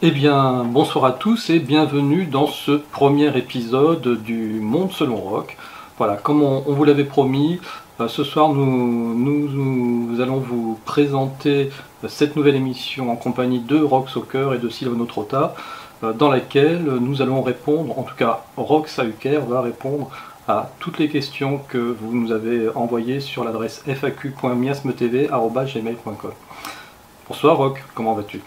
Eh bien, bonsoir à tous et bienvenue dans ce premier épisode du Monde selon Rock. Voilà, comme on vous l'avait promis, ce soir nous allons vous présenter cette nouvelle émission en compagnie de Rock Soccer et de Silvano Trotta, dans laquelle nous allons répondre, en tout cas Rock Sahuker va répondre à toutes les questions que vous nous avez envoyées sur l'adresse faq.miasmetv@gmail.com. Bonsoir Rock, comment vas-tu?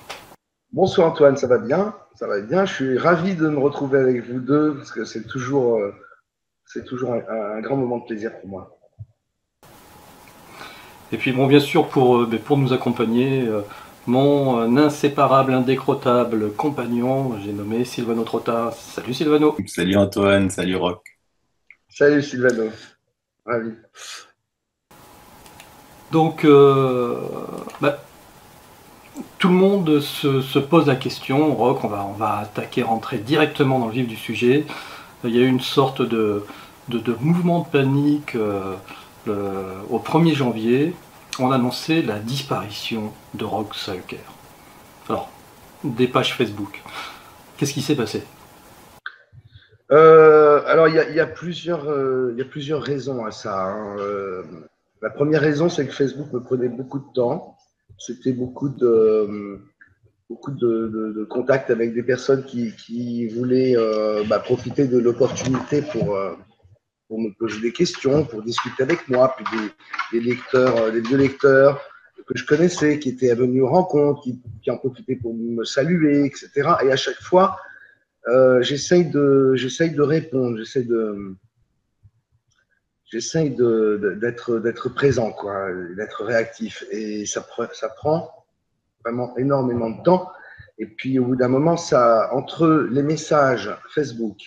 Bonsoir Antoine, ça va bien? Ça va bien. Je suis ravi de me retrouver avec vous deux parce que c'est toujours un grand moment de plaisir pour moi. Et puis bon, bien sûr, pour nous accompagner, mon inséparable, indécrottable compagnon, j'ai nommé Silvano Trotta. Salut Silvano. Salut Antoine, salut Rock. Salut Silvano, ravi. Donc, tout le monde se pose la question, Rock, on va attaquer, rentrer directement dans le vif du sujet. Il y a eu une sorte de mouvement de panique au 1er janvier. On annonçait la disparition de Rock Sahuker. Alors, des pages Facebook. Qu'est-ce qui s'est passé? Alors il y a plusieurs raisons à ça, hein. La première raison, c'est que Facebook me prenait beaucoup de temps. C'était beaucoup de contacts avec des personnes qui voulaient profiter de l'opportunité pour me poser des questions, pour discuter avec moi, puis des lecteurs, des vieux lecteurs que je connaissais, qui étaient venus aux rencontres, qui en profitaient pour me saluer, etc. Et à chaque fois, j'essaye de répondre, d'être présent, quoi, d'être réactif. Et ça prend vraiment énormément de temps. Et puis au bout d'un moment, entre les messages Facebook,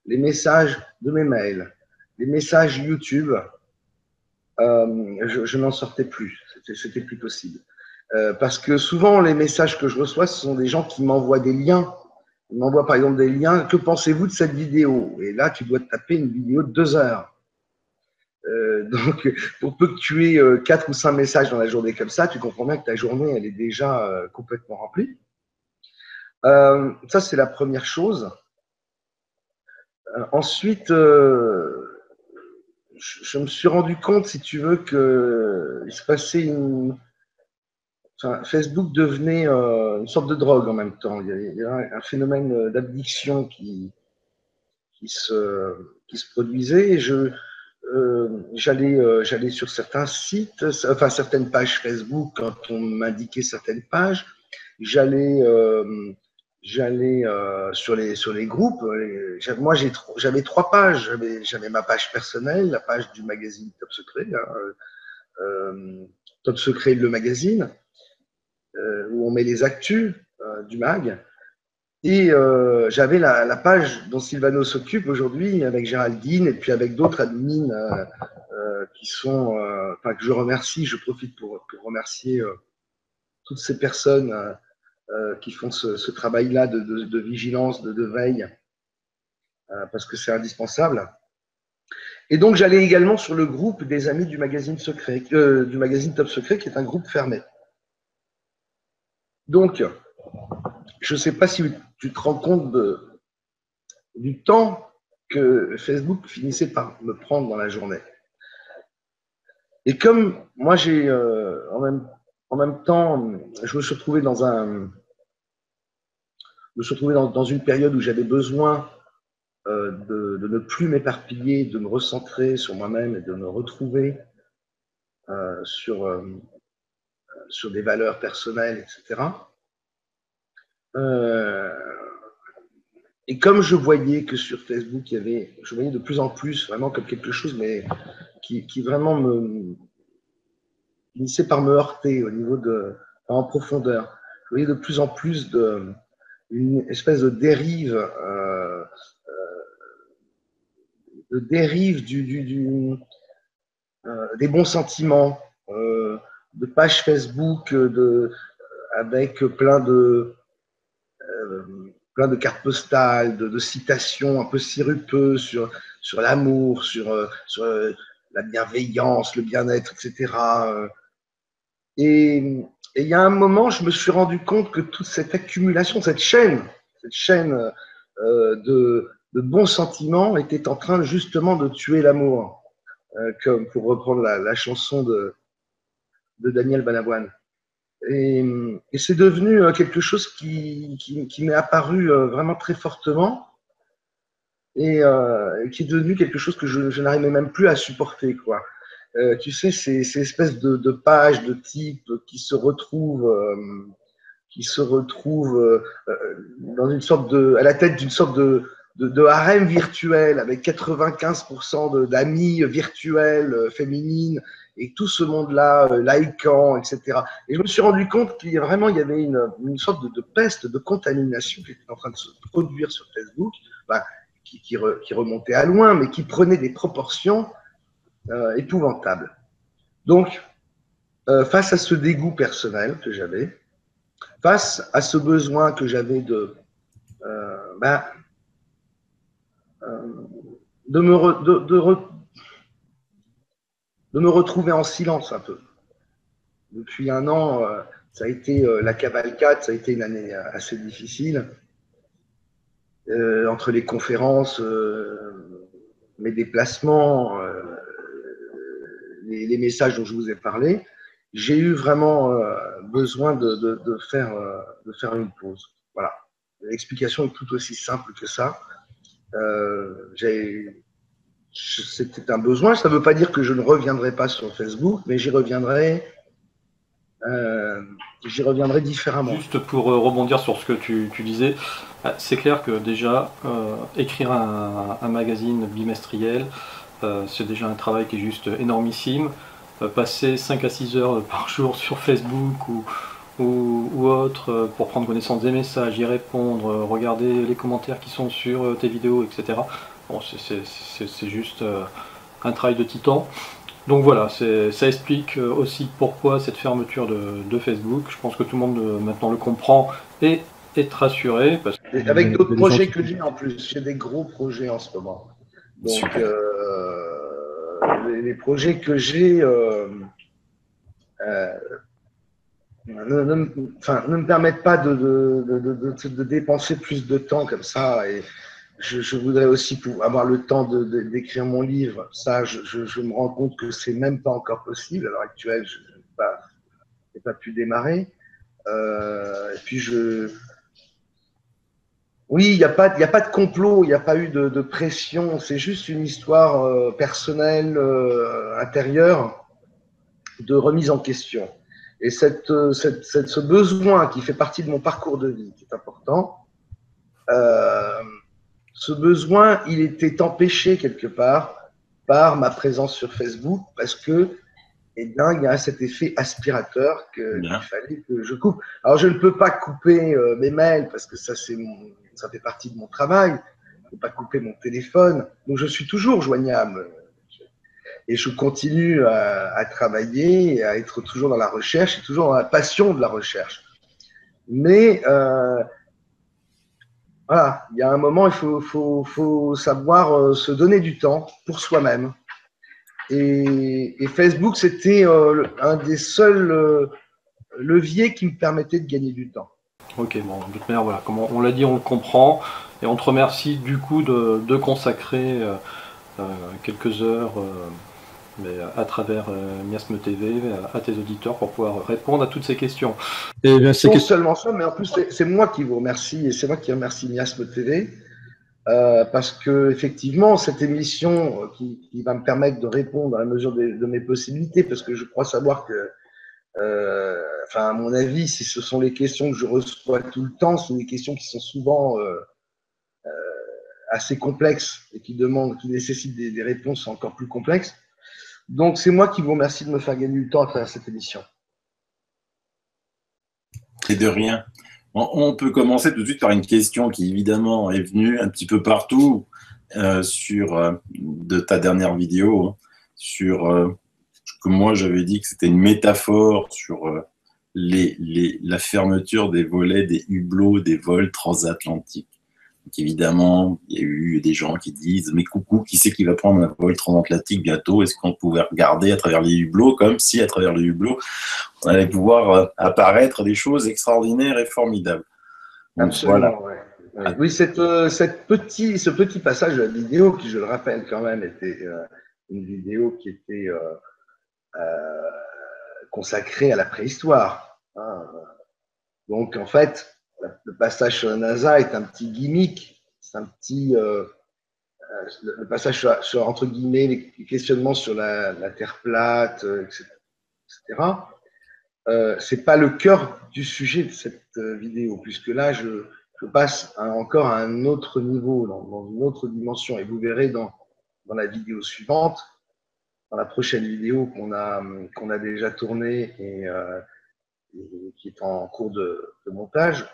les messages de mes mails, les messages YouTube, je n'en sortais plus. C'était plus possible. Parce que souvent, les messages que je reçois, ce sont des gens qui m'envoient des liens. Ils m'envoient par exemple des liens. Que pensez-vous de cette vidéo? Et là, tu dois te taper une vidéo de 2 heures. Donc, pour peu que tu aies 4 ou 5 messages dans la journée comme ça, tu comprends bien que ta journée, elle est déjà complètement remplie. Ça, c'est la première chose. Ensuite, je me suis rendu compte, si tu veux, qu'il se passait Facebook devenait une sorte de drogue en même temps. Il y a un phénomène d'addiction qui, se, qui se produisait. Et j'allais sur certains sites, enfin certaines pages Facebook, quand on m'indiquait certaines pages. J'allais sur les groupes. Moi, j'avais 3 pages. J'avais ma page personnelle, la page du magazine Top Secret, hein, Top Secret, le magazine, où on met les actus du mag. Et j'avais la page dont Silvano s'occupe aujourd'hui avec Géraldine et puis avec d'autres admins qui sont, que je remercie. Je profite pour remercier toutes ces personnes qui font ce travail-là de vigilance, de veille, parce que c'est indispensable. Et donc j'allais également sur le groupe des amis du magazine Secret, du magazine Top Secret, qui est un groupe fermé. Donc, je ne sais pas si tu te rends compte du temps que Facebook finissait par me prendre dans la journée. Et comme moi, en même temps, je me suis retrouvé dans une période où j'avais besoin de ne plus m'éparpiller, de me recentrer sur moi-même et de me retrouver euh, sur, euh, sur des valeurs personnelles, etc. Euh, et comme je voyais que sur Facebook, je voyais de plus en plus vraiment comme quelque chose, mais qui vraiment me finissait par me heurter en profondeur. Je voyais de plus en plus une espèce de dérive des bons sentiments, de pages Facebook avec plein de cartes postales, de citations un peu sirupeuses sur l'amour, sur la bienveillance, le bien-être, etc. Et, Et il y a un moment, je me suis rendu compte que toute cette accumulation, cette chaîne de bons sentiments était en train justement de tuer l'amour, comme pour reprendre la chanson de Daniel Balavoine. Et c'est devenu quelque chose qui m'est apparu vraiment très fortement et qui est devenu quelque chose que je n'arrivais même plus à supporter, quoi. Tu sais, ces espèces de pages, de types qui se retrouvent dans une sorte à la tête d'une sorte de harem virtuel avec 95% d'amis virtuels féminines et tout ce monde-là likant, etc. Et je me suis rendu compte qu'il y avait une sorte de peste, de contamination qui était en train de se produire sur Facebook, bah, qui remontait à loin, mais qui prenait des proportions épouvantables. Donc, face à ce dégoût personnel que j'avais, face à ce besoin que j'avais de me retrouver en silence un peu. Depuis un an, ça a été la cavalcade, ça a été une année assez difficile. Entre les conférences, mes déplacements, les messages dont je vous ai parlé, j'ai eu vraiment besoin de faire une pause. Voilà. L'explication est tout aussi simple que ça. C'était un besoin. Ça ne veut pas dire que je ne reviendrai pas sur Facebook, mais j'y reviendrai différemment. Juste pour rebondir sur ce que tu disais, c'est clair que déjà, écrire un magazine bimestriel, c'est déjà un travail qui est juste énormissime. Passer 5 à 6 heures par jour sur Facebook ou autre pour prendre connaissance des messages, y répondre, regarder les commentaires qui sont sur tes vidéos, etc. Bon, c'est juste un travail de titan. Donc voilà, ça explique aussi pourquoi cette fermeture de Facebook. Je pense que tout le monde maintenant le comprend et est rassuré. Parce que avec d'autres projets que j'ai en plus, j'ai des gros projets en ce moment. Donc les projets que j'ai ne me permettent pas de dépenser plus de temps comme ça. Et je voudrais aussi avoir le temps d'écrire mon livre. Ça, je me rends compte que c'est même pas encore possible. À l'heure actuelle, je n'ai pas pu démarrer. Et puis oui, il n'y a pas de complot, il n'y a pas eu de pression. C'est juste une histoire personnelle, intérieure, de remise en question. Et ce besoin qui fait partie de mon parcours de vie, qui est important, ce besoin, il était empêché quelque part par ma présence sur Facebook parce que, eh bien, il y a cet effet aspirateur qu'il fallait que je coupe. Alors, je ne peux pas couper mes mails parce que ça fait partie de mon travail. Je ne peux pas couper mon téléphone. Donc, je suis toujours joignable. Et je continue à travailler et à être toujours dans la recherche et toujours dans la passion de la recherche. Mais voilà, il y a un moment, il faut savoir se donner du temps pour soi-même. Et Facebook, c'était un des seuls leviers qui me permettait de gagner du temps. Ok, bon, de toute manière, voilà, comme on l'a dit, on le comprend. Et on te remercie du coup de consacrer quelques heures mais à travers Miasme TV, à tes auditeurs pour pouvoir répondre à toutes ces questions. Et bien, non seulement ça, mais en plus, c'est moi qui vous remercie et c'est moi qui remercie Miasme TV parce que effectivement, cette émission qui va me permettre de répondre à la mesure de mes possibilités, parce que je crois savoir que, à mon avis, si ce sont les questions que je reçois tout le temps, ce sont des questions qui sont souvent assez complexes et qui nécessitent des réponses encore plus complexes. Donc, c'est moi qui vous remercie de me faire gagner du temps à travers cette émission. C'est de rien. On peut commencer tout de suite par une question qui, évidemment, est venue un petit peu partout de ta dernière vidéo, sur que moi, j'avais dit que c'était une métaphore sur la fermeture des volets des hublots des vols transatlantiques. Évidemment, il y a eu des gens qui disent « Mais coucou, qui c'est qui va prendre un vol transatlantique bientôt? Est-ce qu'on pouvait regarder à travers les hublots ?» Comme si, à travers les hublots, on allait pouvoir apparaître des choses extraordinaires et formidables. Donc, Absolument, voilà. ouais. Oui, ce petit passage de la vidéo, qui, je le rappelle quand même, était une vidéo qui était consacrée à la préhistoire. Hein. Donc, en fait, le passage sur la NASA est un petit gimmick. C'est un petit. Le passage sur, entre guillemets, les questionnements sur la Terre plate, etc. C'est pas le cœur du sujet de cette vidéo, puisque là, je passe encore à un autre niveau, dans une autre dimension. Et vous verrez dans la vidéo suivante, dans la prochaine vidéo qu'on a déjà tournée et qui est en cours de montage,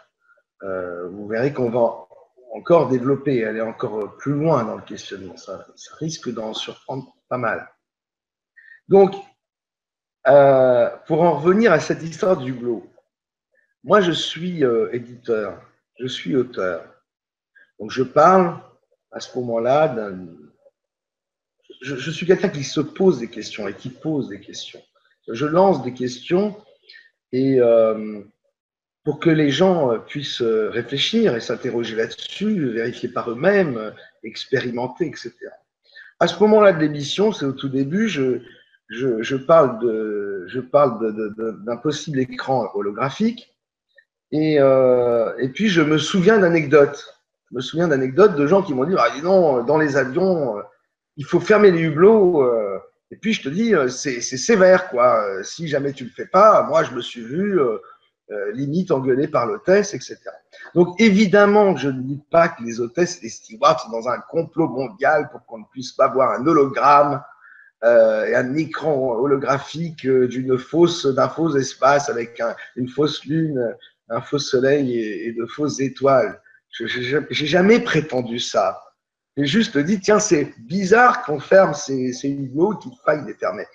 vous verrez qu'on va encore développer, aller encore plus loin dans le questionnement. Ça risque d'en surprendre pas mal. Donc, pour en revenir à cette histoire du hublot, moi je suis éditeur, je suis auteur. Donc je parle à ce moment-là je suis quelqu'un qui se pose des questions et qui pose des questions. Je lance des questions et pour que les gens puissent réfléchir et s'interroger là-dessus, vérifier par eux-mêmes, expérimenter, etc. À ce moment-là de l'émission, c'est au tout début, je parle d'un possible écran holographique et puis je me souviens d'anecdotes. Je me souviens d'anecdotes de gens qui m'ont dit « Ah, dis donc, dans les avions, il faut fermer les hublots. Et puis je te dis, c'est sévère, quoi. Si jamais tu le fais pas, moi je me suis vu limite engueulé par l'hôtesse, etc. » Donc évidemment, je ne dis pas que les hôtesses et les stewards sont dans un complot mondial pour qu'on ne puisse pas voir un hologramme et un écran holographique d'un faux espace avec une fausse lune, un faux soleil et de fausses étoiles. J'ai jamais prétendu ça. J'ai juste dit, tiens, c'est bizarre qu'on ferme ces hublots, qu'il faille les fermer.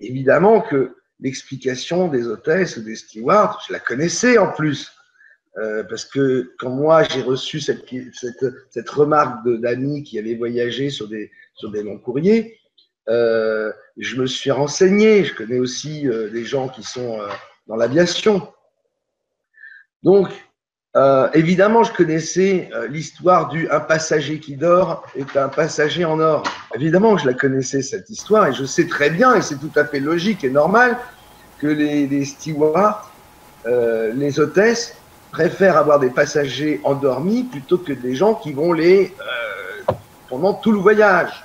Évidemment que l'explication des hôtesses ou des stewards, je la connaissais en plus. Parce que quand moi j'ai reçu cette remarque d'amis qui avaient voyagé sur des longs courriers, je me suis renseigné. Je connais aussi des gens qui sont dans l'aviation. Donc, évidemment, je connaissais l'histoire du « un passager qui dort est un passager en or ». Évidemment, je la connaissais, cette histoire, et je sais très bien, et c'est tout à fait logique et normal, que les stewards, les hôtesses, préfèrent avoir des passagers endormis plutôt que des gens qui vont pendant tout le voyage.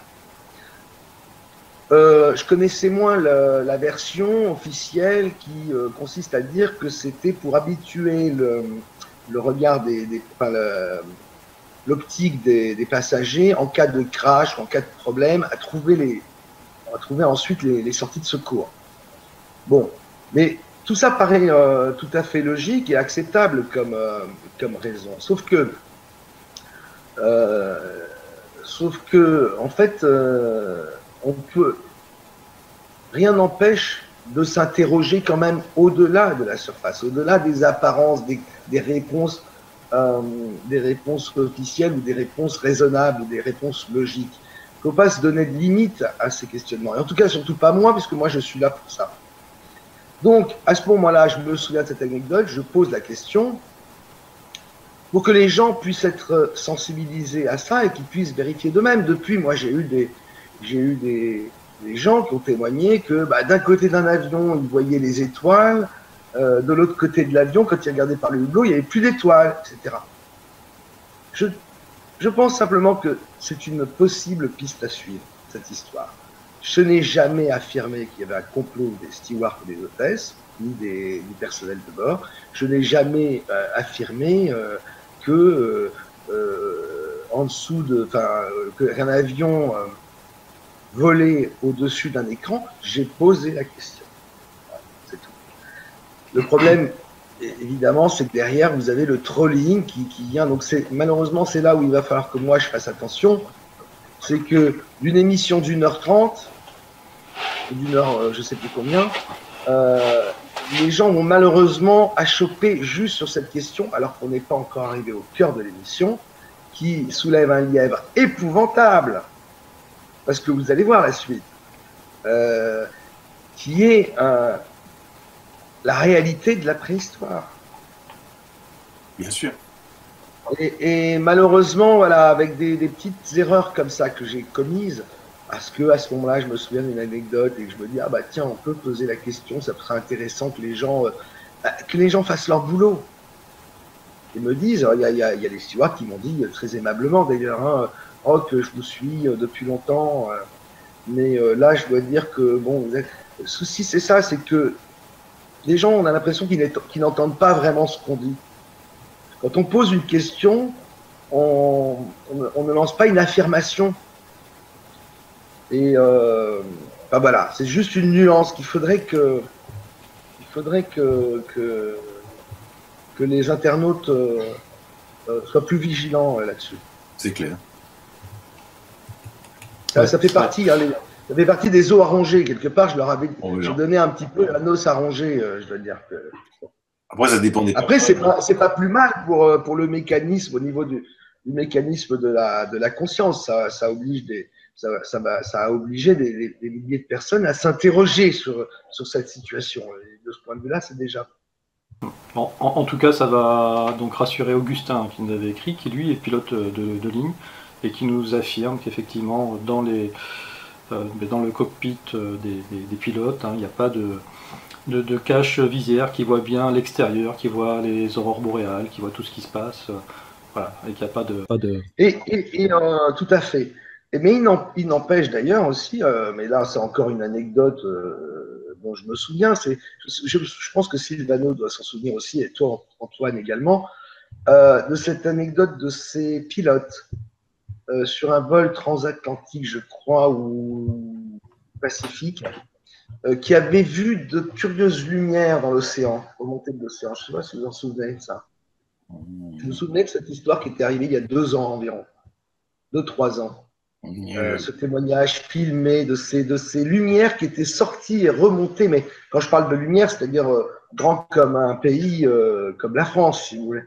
Je connaissais moins la version officielle qui consiste à dire que c'était pour habituer le regard l'optique des passagers en cas de crash, en cas de problème, à trouver ensuite les sorties de secours. Bon, mais tout ça paraît tout à fait logique et acceptable comme raison. Sauf que en fait, rien n'empêche de s'interroger quand même au-delà de la surface, au-delà des apparences, des réponses officielles ou des réponses raisonnables ou des réponses logiques. Il ne faut pas se donner de limites à ces questionnements. Et en tout cas, surtout pas moi, puisque moi, je suis là pour ça. Donc, à ce moment-là, je me souviens de cette anecdote, je pose la question pour que les gens puissent être sensibilisés à ça et qu'ils puissent vérifier d'eux-mêmes. Depuis, moi, j'ai eu des gens qui ont témoigné que d'un côté d'un avion, ils voyaient les étoiles, de l'autre côté de l'avion, quand ils regardaient par le hublot, il n'y avait plus d'étoiles, etc. Je pense simplement que c'est une possible piste à suivre, cette histoire. Je n'ai jamais affirmé qu'il y avait un complot des stewards ou des hôtesses, ni du personnel de bord. Je n'ai jamais affirmé qu'un avion volait au-dessus d'un écran. J'ai posé la question. Voilà, c'est tout. Le problème, évidemment, c'est que derrière, vous avez le trolling qui vient. Donc, malheureusement, c'est là où il va falloir que moi, je fasse attention. C'est que d'une émission d'1h30, d'une heure, je ne sais plus combien, les gens vont malheureusement achoper juste sur cette question, alors qu'on n'est pas encore arrivé au cœur de l'émission, qui soulève un lièvre épouvantable, parce que vous allez voir la suite, qui est la réalité de la préhistoire. Bien sûr. Et malheureusement, voilà, avec des petites erreurs comme ça que j'ai commises, parce que à ce moment-là, je me souviens d'une anecdote et que je me dis, ah bah tiens, on peut poser la question, ça serait intéressant que les gens fassent leur boulot. Ils me disent, il y a des stewards qui m'ont dit, très aimablement d'ailleurs, hein, oh, que je vous suis depuis longtemps, mais là, je dois dire que, bon, le souci, c'est ça, c'est que les gens, on a l'impression qu'ils n'entendent pas vraiment ce qu'on dit. Quand on pose une question, on ne lance pas une affirmation. Et enfin, voilà, c'est juste une nuance qu'il faudrait que les internautes soient plus vigilants là-dessus. C'est clair. Ça fait partie, hein, ça fait partie des os à ronger. Quelque part, j'ai donné un petit peu un os à ronger, je dois dire. Après, ça dépend des Après, c'est pas plus mal pour le mécanisme, au niveau du mécanisme de la conscience. Ça oblige ça a obligé des milliers de personnes à s'interroger sur cette situation. Et de ce point de vue-là, c'est déjà. Bon, en tout cas, ça va donc rassurer Augustin qui nous avait écrit, qui lui est pilote de ligne et qui nous affirme qu'effectivement dans le cockpit des pilotes, hein, il n'y a pas de cache visière qui voit bien l'extérieur, qui voit les aurores boréales, qui voit tout ce qui se passe, voilà, et qu'il n'y a pas de. Et tout à fait. Mais il n'empêche d'ailleurs aussi, mais là c'est encore une anecdote dont je me souviens, je pense que Sylvano doit s'en souvenir aussi, et toi Antoine également, de cette anecdote de ces pilotes sur un vol transatlantique, je crois, ou Pacifique, qui avaient vu de curieuses lumières dans l'océan, remontées de l'océan. Je ne sais pas si vous en souvenez de ça. Je me souvenais de cette histoire qui était arrivée il y a 2 ans environ, 2-3 ans. Ce témoignage filmé de ces lumières qui étaient sorties et remontées, mais quand je parle de lumière, c'est-à-dire grand comme un pays comme la France, si vous voulez,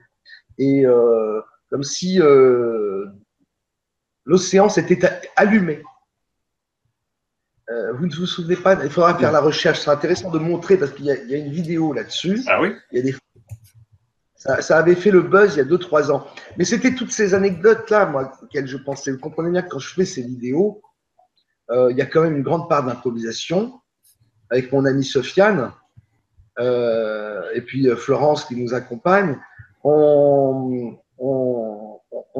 et comme si l'océan s'était allumé. Vous ne vous souvenez pas, il faudra faire la recherche, c'est intéressant de montrer parce qu'il y a une vidéo là-dessus. Ah oui. Ça avait fait le buzz il y a 2-3 ans. Mais c'était toutes ces anecdotes-là, moi, auxquelles je pensais. Vous comprenez bien que quand je fais ces vidéos, il y a quand même une grande part d'improvisation avec mon amie Sofiane et puis Florence qui nous accompagne. On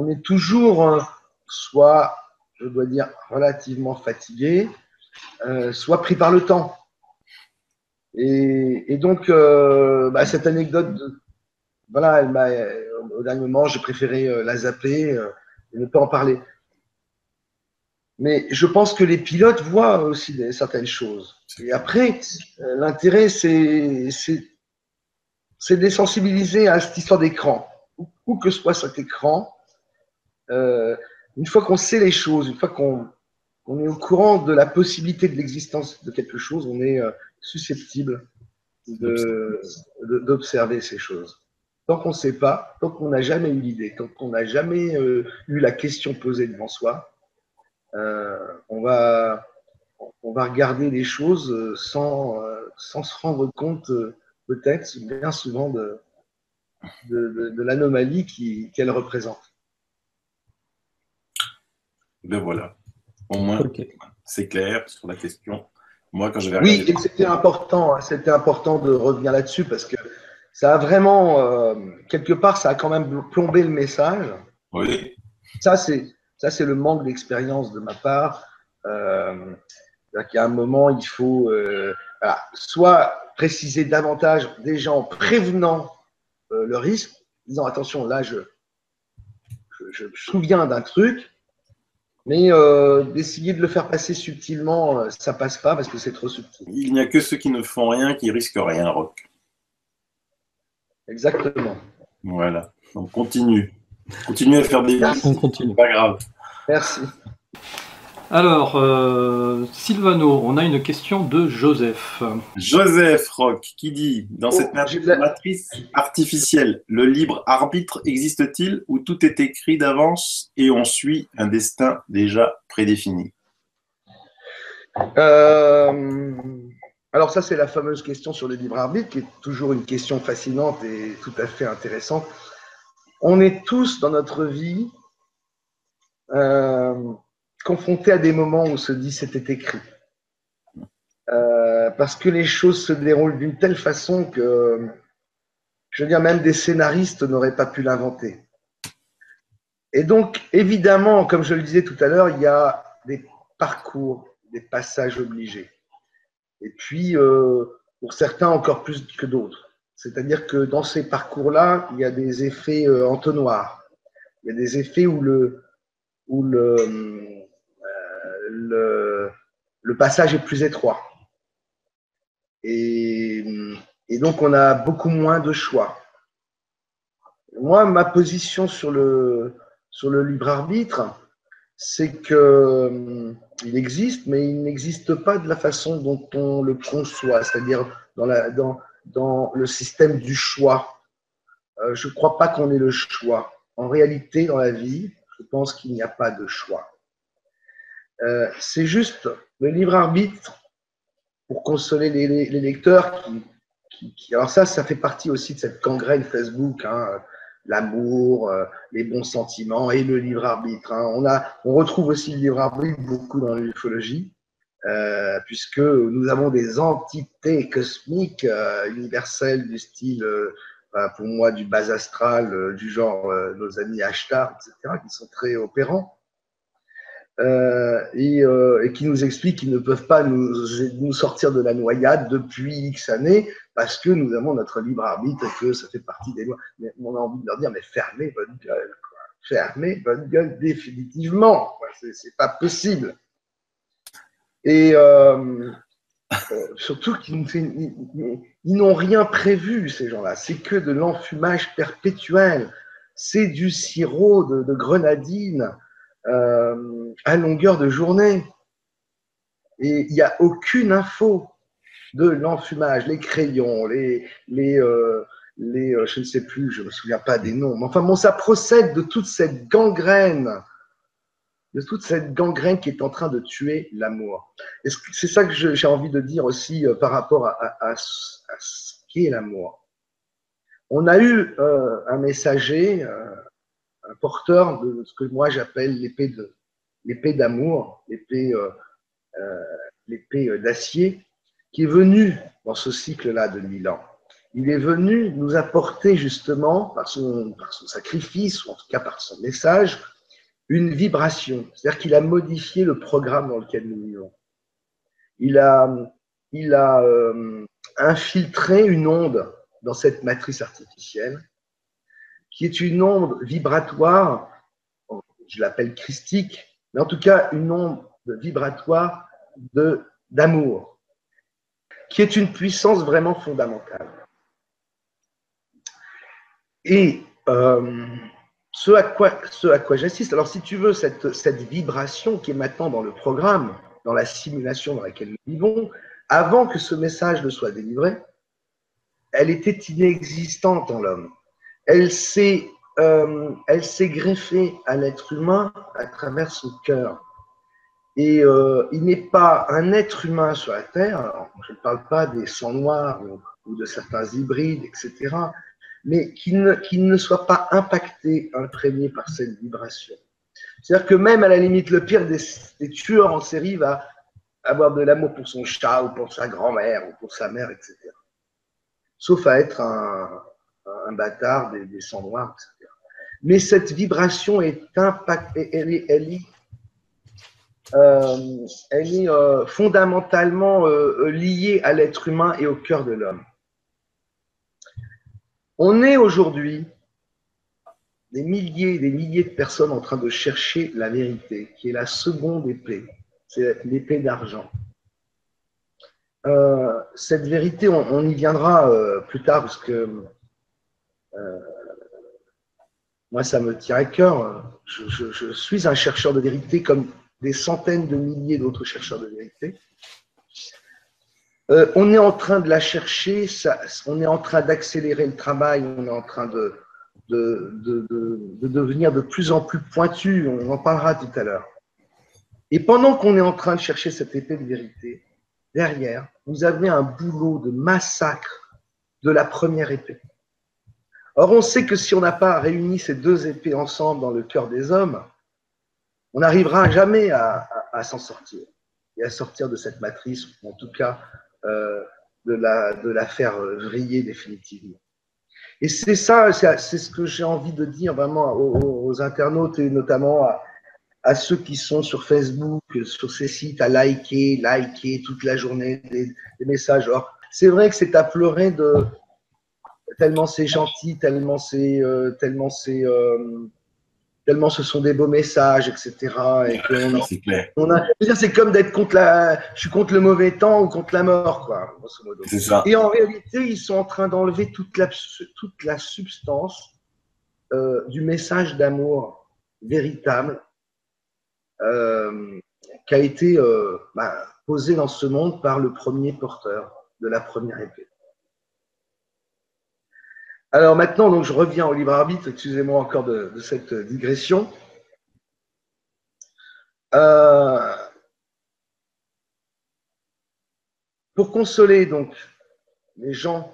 est toujours soit, je dois dire, relativement fatigué, soit pris par le temps. Et donc, cette anecdote voilà, au dernier moment, j'ai préféré la zapper et ne pas en parler. Mais je pense que les pilotes voient aussi certaines choses. Et après, l'intérêt, c'est de les sensibiliser à cette histoire d'écran. Où que soit cet écran, une fois qu'on sait les choses, une fois qu'on est au courant de la possibilité de l'existence de quelque chose, on est susceptible d'observer ces choses. Tant qu'on ne sait pas, tant qu'on n'a jamais eu l'idée, tant qu'on n'a jamais eu la question posée devant soi, on va regarder les choses sans se rendre compte, peut-être, bien souvent, de l'anomalie qu'elle représente. Ben voilà. Au moins, c'est clair sur la question. Moi, quand j'avais regardé... Oui, et c'était important de revenir là-dessus parce que ça a vraiment, quelque part, ça a quand même plombé le message. Oui. Ça, c'est le manque d'expérience de ma part. Qu'à un moment, il faut voilà, soit préciser davantage déjà en prévenant le risque, en disant attention, là, je me souviens d'un truc, mais d'essayer de le faire passer subtilement, ça passe pas parce que c'est trop subtil. Il n'y a que ceux qui ne font rien qui risquent rien, Roch. Exactement. Voilà. Donc continue. Continue à faire des On continue. Pas grave. Merci. Alors, Sylvano, on a une question de Joseph. Joseph Roch qui dit, dans cette j'ai de la- matrice artificielle, le libre arbitre existe-t-il ou tout est écrit d'avance et on suit un destin déjà prédéfini? Alors ça, c'est la fameuse question sur le libre arbitre, qui est toujours une question fascinante et tout à fait intéressante. On est tous dans notre vie confrontés à des moments où on se dit c'était écrit. Parce que les choses se déroulent d'une telle façon que, je veux dire, même des scénaristes n'auraient pas pu l'inventer. Et donc, évidemment, comme je le disais tout à l'heure, il y a des parcours, des passages obligés. Et puis, pour certains, encore plus que d'autres. C'est-à-dire que dans ces parcours-là, il y a des effets entonnoirs. Il y a des effets où le passage est plus étroit. Et, et donc, on a beaucoup moins de choix. Moi, ma position sur le libre arbitre, c'est que il existe, mais il n'existe pas de la façon dont on le conçoit, c'est-à-dire dans le système du choix. Je ne crois pas qu'on ait le choix. En réalité, dans la vie, je pense qu'il n'y a pas de choix. C'est juste le libre arbitre pour consoler les lecteurs alors ça fait partie aussi de cette gangrène Facebook, hein, l'amour, les bons sentiments et le libre arbitre. Hein. On retrouve aussi le libre arbitre beaucoup dans l'ufologie, puisque nous avons des entités cosmiques universelles du style, pour moi, du bas astral, du genre nos amis Ashtar, etc., qui sont très opérants. Et qui nous expliquent qu'ils ne peuvent pas nous sortir de la noyade depuis X années parce que nous avons notre libre arbitre et que ça fait partie des lois. Mais on a envie de leur dire, mais fermez votre gueule, quoi. Fermez votre gueule définitivement. C'est pas possible. Et surtout qu'ils n'ont rien prévu, ces gens-là. C'est que de l'enfumage perpétuel. C'est du sirop de grenadine à longueur de journée. Et il n'y a aucune info de l'enfumage, les crayons, je ne sais plus, je ne me souviens pas des noms, mais enfin bon, ça procède de toute cette gangrène qui est en train de tuer l'amour. Et c'est ça que j'ai envie de dire aussi par rapport à ce qu'est l'amour. On a eu un messager, un porteur de ce que moi j'appelle l'épée d'amour, l'épée d'acier, qui est venu dans ce cycle-là de 1000 ans. Il est venu nous apporter justement, par son sacrifice, ou en tout cas par son message, une vibration. C'est-à-dire qu'il a modifié le programme dans lequel nous vivons. Il a infiltré une onde dans cette matrice artificielle, qui est une onde vibratoire, je l'appelle christique, mais en tout cas une onde vibratoire d'amour, qui est une puissance vraiment fondamentale. Et ce à quoi j'assiste, alors si tu veux, cette vibration qui est maintenant dans le programme, dans la simulation dans laquelle nous vivons, avant que ce message ne soit délivré, elle était inexistante en l'homme. Elle s'est greffée à l'être humain à travers son cœur. Et il n'est pas un être humain sur la Terre, alors, je ne parle pas des sangs noirs ou de certains hybrides, etc., mais qui ne soit pas impacté, imprégné par cette vibration. C'est-à-dire que même à la limite, le pire des tueurs en série va avoir de l'amour pour son chat ou pour sa grand-mère ou pour sa mère, etc. Sauf à être un bâtard des sangs noirs, etc. Mais cette vibration est impactée, elle est fondamentalement liée à l'être humain et au cœur de l'homme. On est aujourd'hui des milliers de personnes en train de chercher la vérité, qui est la seconde épée, c'est l'épée d'argent. Cette vérité, on y viendra plus tard, parce que moi, ça me tient à cœur. Je suis un chercheur de vérité, comme des centaines de milliers d'autres chercheurs de vérité. On est en train de la chercher, on est en train d'accélérer le travail, on est en train de devenir de plus en plus pointu, on en parlera tout à l'heure. Et pendant qu'on est en train de chercher cette épée de vérité, derrière, vous avez un boulot de massacre de la première épée. Or, on sait que si on n'a pas réuni ces deux épées ensemble dans le cœur des hommes, on n'arrivera jamais à s'en sortir et à sortir de cette matrice, ou en tout cas de la faire vriller définitivement. Et c'est ça, c'est ce que j'ai envie de dire vraiment aux internautes et notamment à ceux qui sont sur Facebook, sur ces sites, à liker toute la journée des messages. Alors, c'est vrai que c'est à pleurer tellement c'est gentil, tellement ce sont des beaux messages, etc. Et c'est clair. C'est comme d'être je suis contre le mauvais temps ou contre la mort, quoi, grosso modo. C'est ça. Et en réalité, ils sont en train d'enlever toute la substance du message d'amour véritable qui a été posé dans ce monde par le premier porteur de la première épée. Alors maintenant, donc, je reviens au libre arbitre, excusez-moi encore de cette digression. Pour consoler donc les gens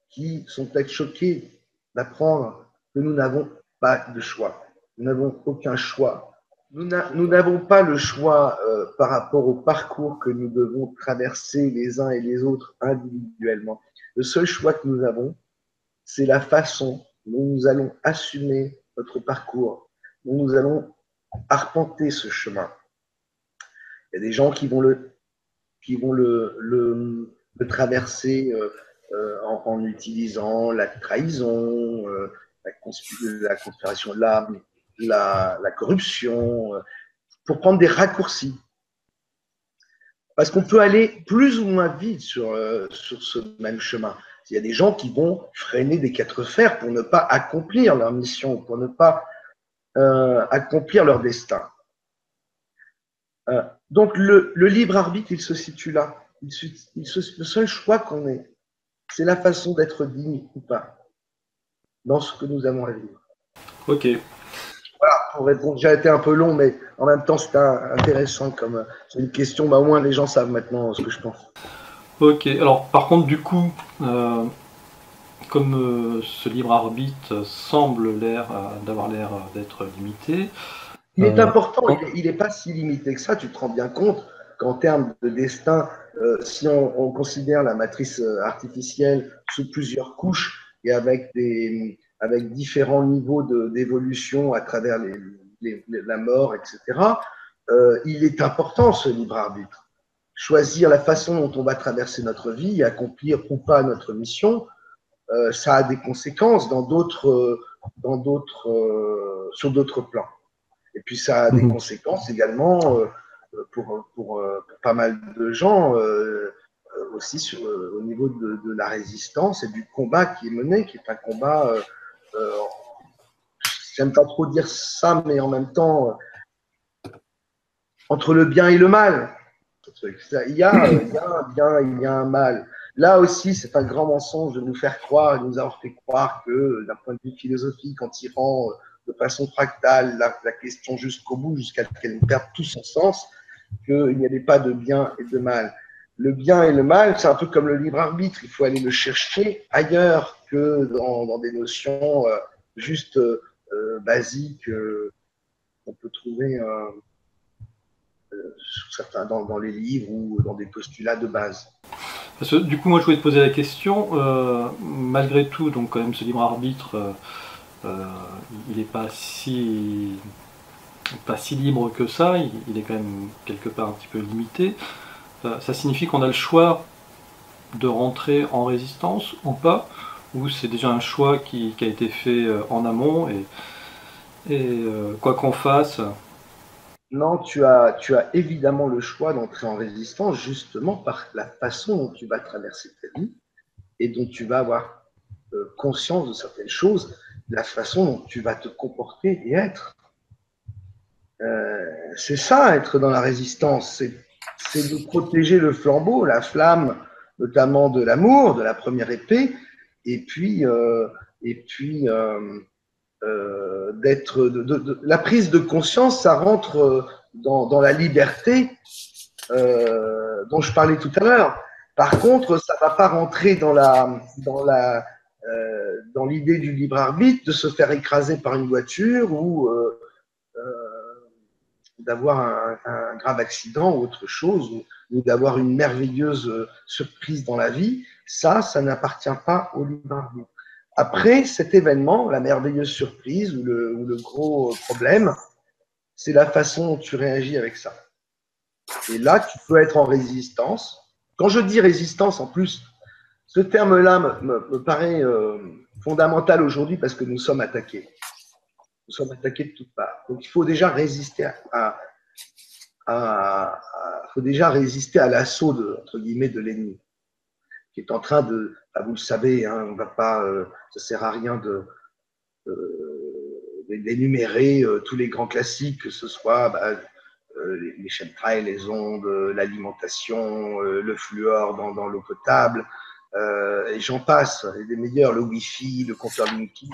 qui sont peut-être choqués d'apprendre que nous n'avons pas de choix, nous n'avons aucun choix. Nous n'avons pas le choix par rapport au parcours que nous devons traverser les uns et les autres individuellement. Le seul choix que nous avons, c'est la façon dont nous allons assumer notre parcours, dont nous allons arpenter ce chemin. Il y a des gens qui vont le traverser en utilisant la trahison, la conspiration de l'âme, la corruption, pour prendre des raccourcis. Parce qu'on peut aller plus ou moins vite sur ce même chemin. Il y a des gens qui vont freiner des quatre fers pour ne pas accomplir leur mission, pour ne pas accomplir leur destin. Donc le libre arbitre, il se situe là. Le seul choix qu'on ait, c'est la façon d'être digne ou pas dans ce que nous avons à vivre. Ok. Voilà, pour répondre, j'ai été un peu long, mais en même temps, c'était intéressant comme c'est une question. Au moins, les gens savent maintenant ce que je pense. Ok. Alors, par contre, du coup, comme ce libre arbitre semble d'avoir l'air d'être limité. Il est important, il n'est pas si limité que ça. Tu te rends bien compte qu'en termes de destin, si on considère la matrice artificielle sous plusieurs couches et avec différents niveaux d'évolution à travers la mort, etc., il est important ce libre arbitre. Choisir la façon dont on va traverser notre vie et accomplir ou pas notre mission, ça a des conséquences sur d'autres plans. Et puis ça a des conséquences également pour pas mal de gens aussi au niveau de la résistance et du combat qui est mené, qui est un combat, j'aime pas trop dire ça, mais en même temps, entre le bien et le mal. Il y a un bien, il y a un mal. Là aussi, c'est un grand mensonge de nous faire croire, de nous avoir fait croire que d'un point de vue philosophique, en tirant de façon fractale la question jusqu'au bout, jusqu'à ce qu'elle perde tout son sens, qu'il n'y avait pas de bien et de mal. Le bien et le mal, c'est un peu comme le libre arbitre, il faut aller le chercher ailleurs que dans des notions juste basiques qu'on peut trouver dans les livres ou dans des postulats de base. Parce que, du coup, moi je voulais te poser la question, malgré tout, donc quand même ce libre arbitre, il n'est pas si libre que ça, il est quand même quelque part un petit peu limité. Ça signifie qu'on a le choix de rentrer en résistance ou pas, ou c'est déjà un choix qui a été fait en amont et quoi qu'on fasse. Non, tu as évidemment le choix d'entrer en résistance justement par la façon dont tu vas traverser ta vie et dont tu vas avoir conscience de certaines choses, la façon dont tu vas te comporter et être. c'est ça, être dans la résistance, c'est de protéger le flambeau, la flamme, notamment de l'amour, de la première épée, et puis d'être la prise de conscience, ça rentre dans la liberté dont je parlais tout à l'heure. Par contre, ça ne va pas rentrer dans l'idée du libre arbitre de se faire écraser par une voiture ou d'avoir un grave accident ou autre chose, ou d'avoir une merveilleuse surprise dans la vie. Ça n'appartient pas au libre arbitre. Après cet événement, la merveilleuse surprise ou le gros problème, c'est la façon dont tu réagis avec ça. Et là, tu peux être en résistance. Quand je dis résistance, en plus, ce terme-là me paraît fondamental aujourd'hui parce que nous sommes attaqués. Nous sommes attaqués de toutes parts. Donc, il faut déjà résister faut déjà résister à l'assaut entre guillemets de l'ennemi, qui est en train de, vous le savez, hein, on va pas, ça sert à rien d'énumérer tous les grands classiques, que ce soit les chemtrails, les ondes, l'alimentation, le fluor dans l'eau potable, et j'en passe, et des meilleurs, le Wi-Fi, le compteur Linky,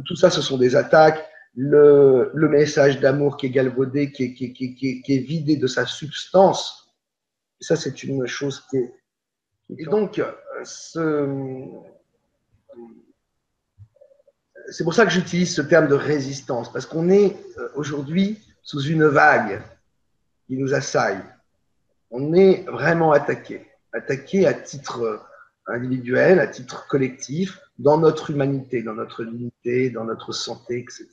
tout ça, ce sont des attaques. Le message d'amour qui est galvaudé, qui est vidé de sa substance, et ça, c'est une chose qui est. Et donc, c'est pour ça que j'utilise ce terme de résistance, parce qu'on est aujourd'hui sous une vague qui nous assaille. On est vraiment attaqué à titre individuel, à titre collectif, dans notre humanité, dans notre dignité, dans notre santé, etc.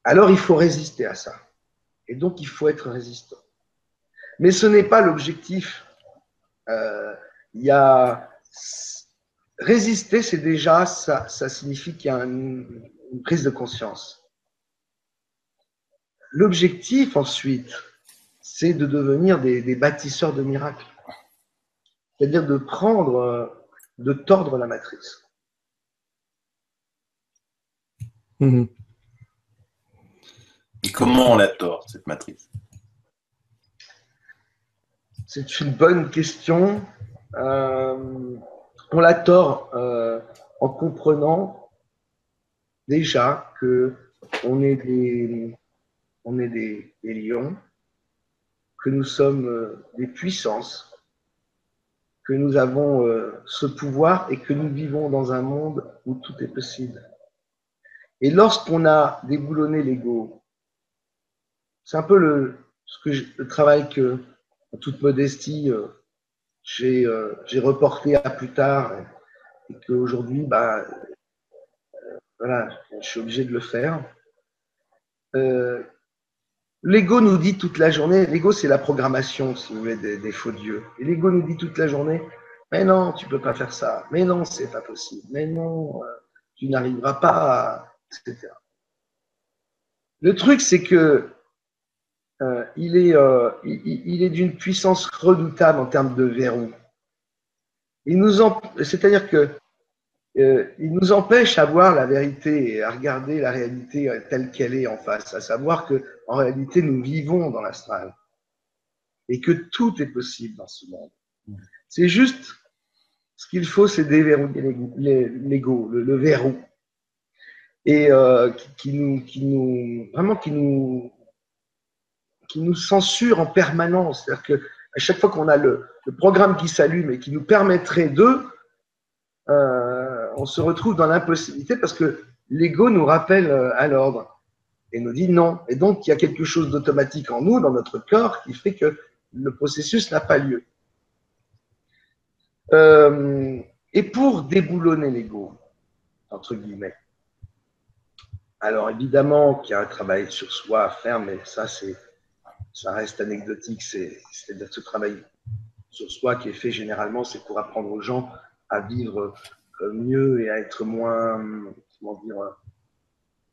Alors, il faut résister à ça. Et donc, il faut être résistant. Mais ce n'est pas l'objectif. Résister, c'est déjà, ça signifie qu'il y a une prise de conscience. L'objectif, ensuite, c'est de devenir des bâtisseurs de miracles. C'est-à-dire de tordre la matrice. Et comment on la tord, cette matrice? C'est une bonne question. On la tord en comprenant déjà qu'on est des lions, que nous sommes des puissances, que nous avons ce pouvoir et que nous vivons dans un monde où tout est possible. Et lorsqu'on a déboulonné l'ego, c'est un peu le travail que, en toute modestie, j'ai reporté à plus tard et qu'aujourd'hui, voilà, je suis obligé de le faire. L'ego nous dit toute la journée, l'ego c'est la programmation, si vous voulez, des faux dieux. Et l'ego nous dit toute la journée, mais non, tu peux pas faire ça, mais non, c'est pas possible, mais non, tu n'arriveras pas, etc. Le truc, c'est que il est d'une puissance redoutable en termes de verrou. C'est-à-dire que il nous empêche à voir la vérité et à regarder la réalité telle qu'elle est en face, à savoir que en réalité nous vivons dans l'astral et que tout est possible dans ce monde. C'est juste ce qu'il faut, c'est déverrouiller l'ego, le verrou, et qui nous censure en permanence. C'est-à-dire que à chaque fois qu'on a le programme qui s'allume et qui nous permettrait on se retrouve dans l'impossibilité parce que l'ego nous rappelle à l'ordre et nous dit non. Et donc, il y a quelque chose d'automatique en nous, dans notre corps, qui fait que le processus n'a pas lieu. Et pour déboulonner l'ego, entre guillemets, alors évidemment qu'il y a un travail sur soi à faire, mais ça reste anecdotique. C'est-à-dire que ce travail sur soi qui est fait généralement, c'est pour apprendre aux gens à vivre mieux et à être moins, comment dire,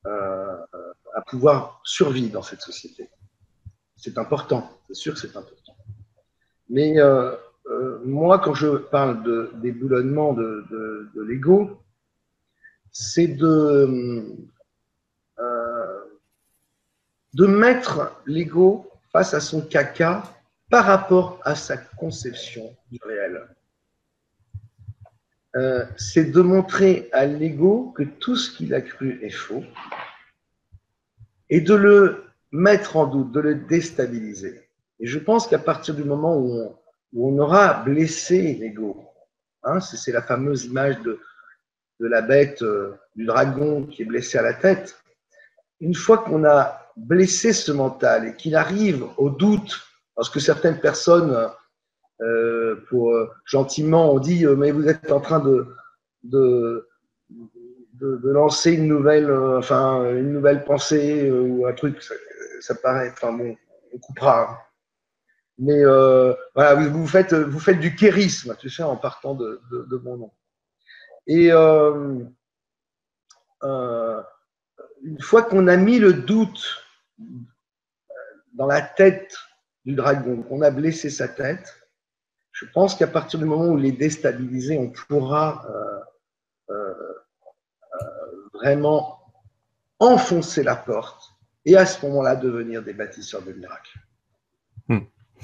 à pouvoir survivre dans cette société. C'est important, c'est sûr que c'est important. Mais moi, quand je parle de déboulonnement de l'ego, c'est de mettre l'ego face à son caca par rapport à sa conception du réel. C'est de montrer à l'ego que tout ce qu'il a cru est faux et de le mettre en doute, de le déstabiliser. Et je pense qu'à partir du moment où on aura blessé l'ego, hein, c'est la fameuse image de la bête, du dragon qui est blessé à la tête, une fois qu'on a blessé ce mental et qu'il arrive au doute, parce que certaines personnes, gentiment, ont dit mais vous êtes en train de lancer une nouvelle pensée ou un truc, ça paraît, enfin bon, on coupera. Hein. Mais voilà, vous faites du kérisme, tu sais, en partant de mon nom. Et une fois qu'on a mis le doute dans la tête du dragon, qu'on a blessé sa tête, je pense qu'à partir du moment où il est déstabilisé, on pourra vraiment enfoncer la porte et à ce moment-là devenir des bâtisseurs de miracles.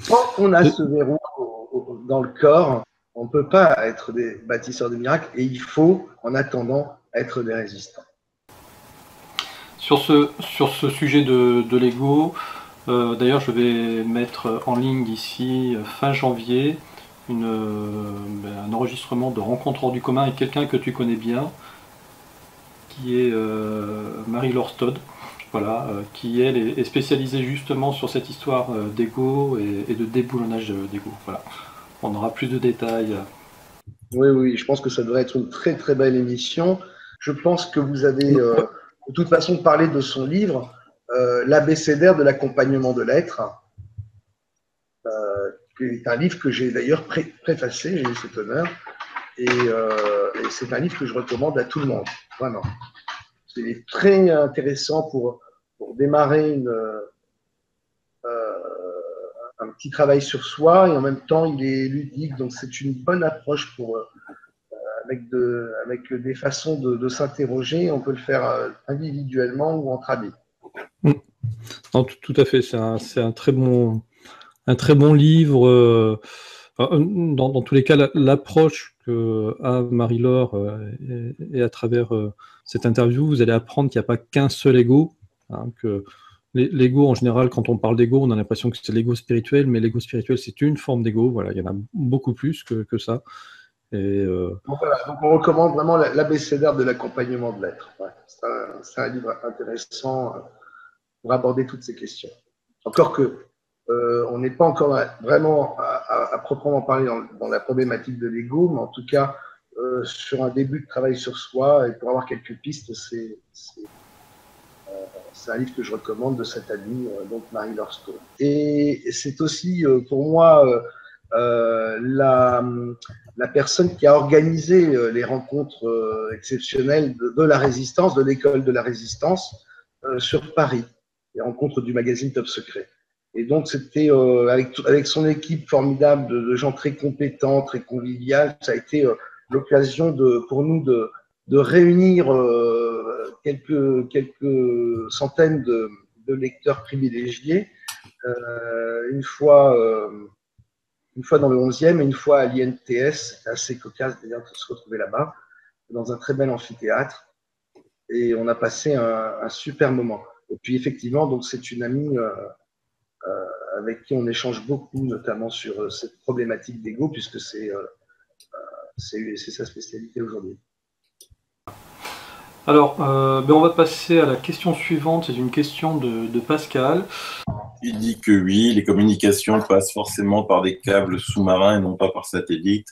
Tant qu'on a ce verrou dans le corps, on ne peut pas être des bâtisseurs de miracles et il faut, en attendant, être des résistants. Sur ce sujet de l'ego, d'ailleurs je vais mettre en ligne d'ici fin janvier un enregistrement de Rencontre hors du commun avec quelqu'un que tu connais bien, qui est Marie-Laure Todd, voilà, qui elle est spécialisée justement sur cette histoire d'ego et de déboulonnage d'ego. Voilà. On aura plus de détails. Oui, je pense que ça devrait être une très très belle émission. Je pense que vous avez de toute façon parlé de son livre, l'abécédaire de l'accompagnement de l'être, qui est un livre que j'ai d'ailleurs préfacé, j'ai eu cet honneur, et c'est un livre que je recommande à tout le monde, vraiment. C'est très intéressant pour démarrer un petit travail sur soi et en même temps il est ludique, donc c'est une bonne approche avec des façons de s'interroger. On peut le faire individuellement ou entre amis. Non, tout à fait, c'est un très bon livre. Dans tous les cas, l'approche que a Marie-Laure et à travers cette interview, vous allez apprendre qu'il n'y a pas qu'un seul ego, hein, que l'ego, en général, quand on parle d'ego, on a l'impression que c'est l'ego spirituel, mais l'ego spirituel, c'est une forme d'ego. Voilà, il y en a beaucoup plus que ça. Et donc on recommande vraiment l'abécédaire de l'accompagnement de l'être. Ouais, c'est un livre intéressant pour aborder toutes ces questions. Encore que on n'est pas encore vraiment à proprement parler dans la problématique de l'ego, mais en tout cas, sur un début de travail sur soi, et pour avoir quelques pistes, c'est un livre que je recommande de cette amie, donc Marie-Laure Todd. Et c'est aussi pour moi la personne qui a organisé les rencontres exceptionnelles de la résistance, de l'école de la résistance sur Paris, les rencontres du magazine Top Secret. Et donc c'était avec son équipe formidable de gens très compétents, très conviviales, ça a été l'occasion pour nous de réunir quelques centaines de lecteurs privilégiés, une fois dans le 11e et une fois à l'INTS. C'était assez cocasse d'ailleurs de se retrouver là-bas, dans un très bel amphithéâtre. Et on a passé un super moment. Et puis effectivement, donc c'est une amie avec qui on échange beaucoup, notamment sur cette problématique d'ego, puisque c'est sa spécialité aujourd'hui. Alors, on va passer à la question suivante. C'est une question de Pascal. Il dit que oui, les communications passent forcément par des câbles sous-marins et non pas par satellite,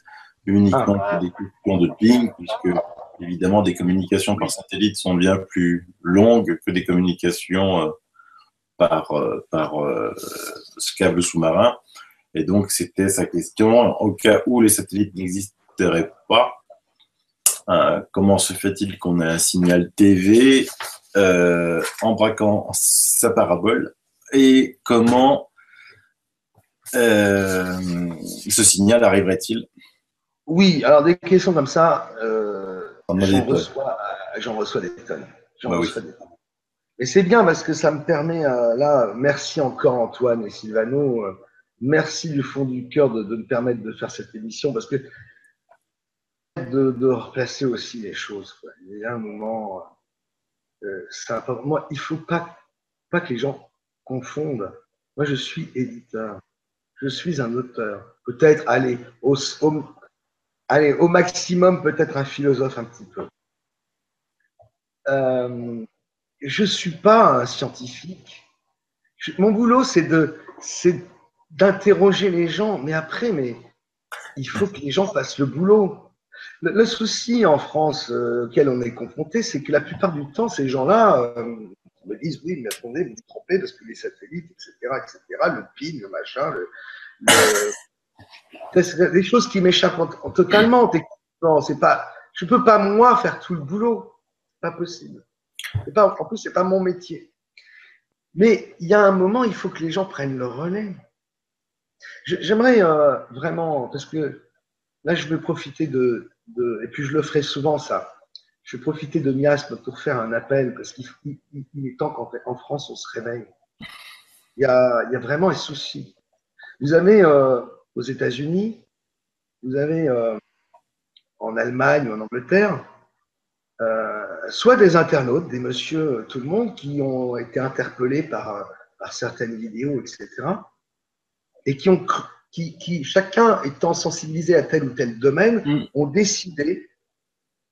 uniquement pour des questions de ping, puisque évidemment des communications par satellite sont bien plus longues que des communications par ce câble sous-marin. Et donc c'était sa question. Au cas où les satellites n'existeraient pas, comment se fait-il qu'on ait un signal TV en braquant sa parabole, et comment ce signal arriverait-il? Oui, alors des questions comme ça, j'en reçois des tonnes. Oui. Mais c'est bien parce que ça me permet, là, merci encore Antoine et Sylvano, merci du fond du cœur de me permettre de faire cette émission parce que de replacer aussi les choses, quoi. Il y a un moment, moi, il ne faut pas que les gens confondent. Moi, je suis éditeur, je suis un auteur. Peut-être, allez, au maximum, peut-être un philosophe un petit peu. Je ne suis pas un scientifique. Mon boulot, c'est d'interroger les gens, mais après, il faut que les gens fassent le boulot. Le souci en France auquel on est confronté, c'est que la plupart du temps, ces gens-là me disent oui, mais attendez, vous vous trompez parce que les satellites, etc., le PIN, le machin, c'est des choses qui m'échappent totalement. Je ne peux pas, moi, faire tout le boulot. C'est pas possible. En plus, ce n'est pas mon métier. Mais il y a un moment, il faut que les gens prennent le relais. J'aimerais vraiment, parce que là, je vais profiter et puis je le ferai souvent, ça. Je vais profiter de Miasme pour faire un appel, parce qu'il est temps qu'en France, on se réveille. Il y a vraiment un souci. Vous avez aux États-Unis, vous avez en Allemagne ou en Angleterre, soit des internautes, des monsieur tout le monde, qui ont été interpellés par certaines vidéos, etc. Et qui, chacun étant sensibilisé à tel ou tel domaine, ont décidé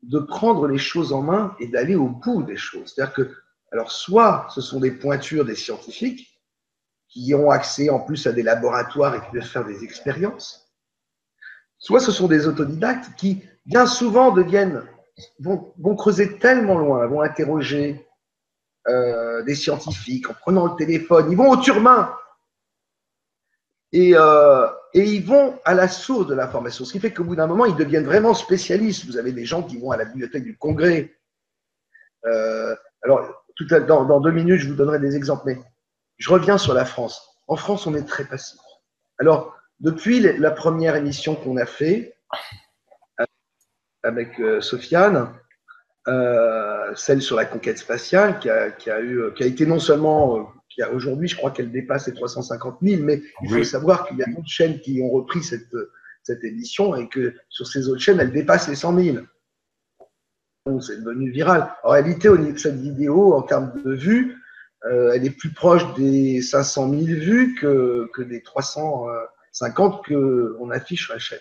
de prendre les choses en main et d'aller au bout des choses. C'est-à-dire que, alors, soit ce sont des pointures des scientifiques qui ont accès en plus à des laboratoires et qui peuvent faire des expériences, soit ce sont des autodidactes qui, bien souvent, vont creuser tellement loin, vont interroger des scientifiques en prenant le téléphone, ils vont au turbain. Et ils vont à la source de l'information, ce qui fait qu'au bout d'un moment, ils deviennent vraiment spécialistes. Vous avez des gens qui vont à la bibliothèque du Congrès. Alors, dans 2 minutes, je vous donnerai des exemples, mais je reviens sur la France. En France, on est très passif. Alors, depuis la première émission qu'on a fait avec Sofiane, celle sur la conquête spatiale, qui a été non seulement... Aujourd'hui, je crois qu'elle dépasse les 350 000, mais il faut savoir qu'il y a d'autres chaînes qui ont repris cette édition et que sur ces autres chaînes, elle dépasse les 100 000. Donc, c'est devenu viral. En réalité, cette vidéo, en termes de vues, elle est plus proche des 500 000 vues que des 350 qu'on affiche sur la chaîne.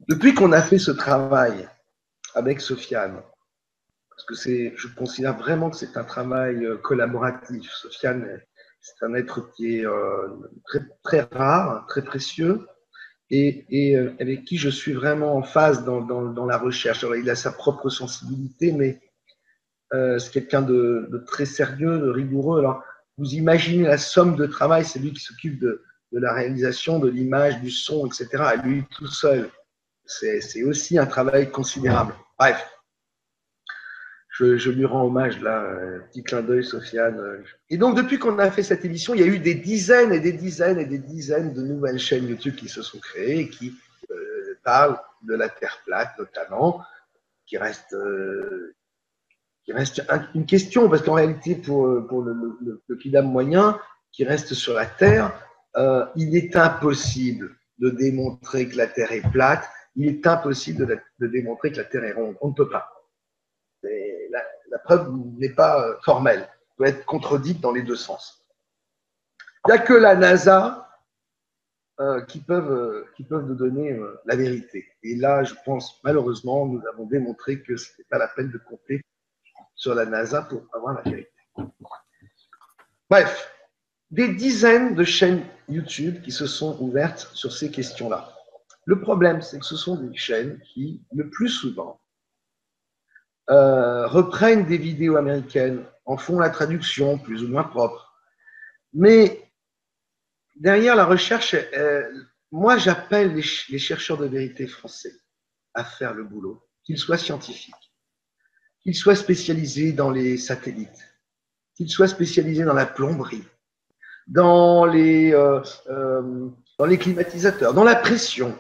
Depuis qu'on a fait ce travail avec Sofiane, parce que je considère vraiment que c'est un travail collaboratif. Sofiane, c'est un être qui est très, très rare, très précieux, et avec qui je suis vraiment en phase dans la recherche. Alors, il a sa propre sensibilité, mais c'est quelqu'un de très sérieux, de rigoureux. Alors, vous imaginez la somme de travail, c'est lui qui s'occupe de la réalisation, de l'image, du son, etc., à lui tout seul. C'est aussi un travail considérable. Bref. Je lui rends hommage, là, petit clin d'œil, Sofiane. Et donc, depuis qu'on a fait cette émission, il y a eu des dizaines et des dizaines et des dizaines de nouvelles chaînes YouTube qui se sont créées et qui parlent de la Terre plate, notamment, qui reste une question, parce qu'en réalité, pour le kidam moyen qui reste sur la Terre, il est impossible de démontrer que la Terre est plate, il est impossible de démontrer que la Terre est ronde. On ne peut pas. La preuve n'est pas formelle, peut être contredite dans les deux sens. Il n'y a que la NASA qui peuvent nous donner la vérité. Et là, je pense, malheureusement, nous avons démontré que ce n'était pas la peine de compter sur la NASA pour avoir la vérité. Bref, des dizaines de chaînes YouTube qui se sont ouvertes sur ces questions-là. Le problème, c'est que ce sont des chaînes qui, le plus souvent, reprennent des vidéos américaines, en font la traduction plus ou moins propre. Mais derrière la recherche, moi j'appelle les chercheurs de vérité français à faire le boulot, qu'ils soient scientifiques, qu'ils soient spécialisés dans les satellites, qu'ils soient spécialisés dans la plomberie, dans les climatisateurs, dans la pression,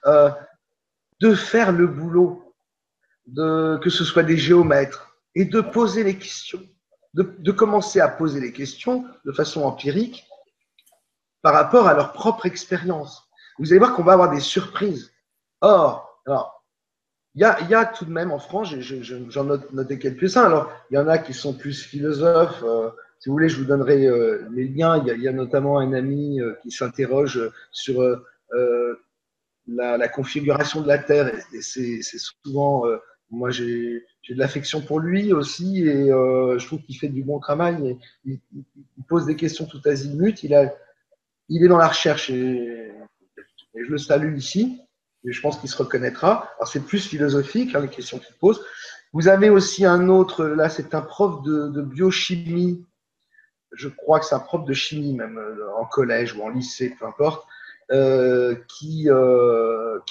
de faire le boulot, que ce soit des géomètres, et de poser les questions. de commencer à poser les questions de façon empirique par rapport à leur propre expérience. Vous allez voir qu'on va avoir des surprises. Or, alors, il y a tout de même en France, j'en noté quelques-uns. Alors, il y en a qui sont plus philosophes. Si vous voulez, je vous donnerai les liens. Il y a notamment un ami qui s'interroge sur la configuration de la Terre. Et c'est souvent, moi, j'ai de l'affection pour lui aussi, et je trouve qu'il fait du bon travail. Et il pose des questions tout azimut. Il est dans la recherche, et je le salue ici. Et je pense qu'il se reconnaîtra. Alors, c'est plus philosophique, hein, les questions qu'il pose. Vous avez aussi un autre, là, c'est un prof de biochimie. Je crois que c'est un prof de chimie, même en collège ou en lycée, peu importe, qui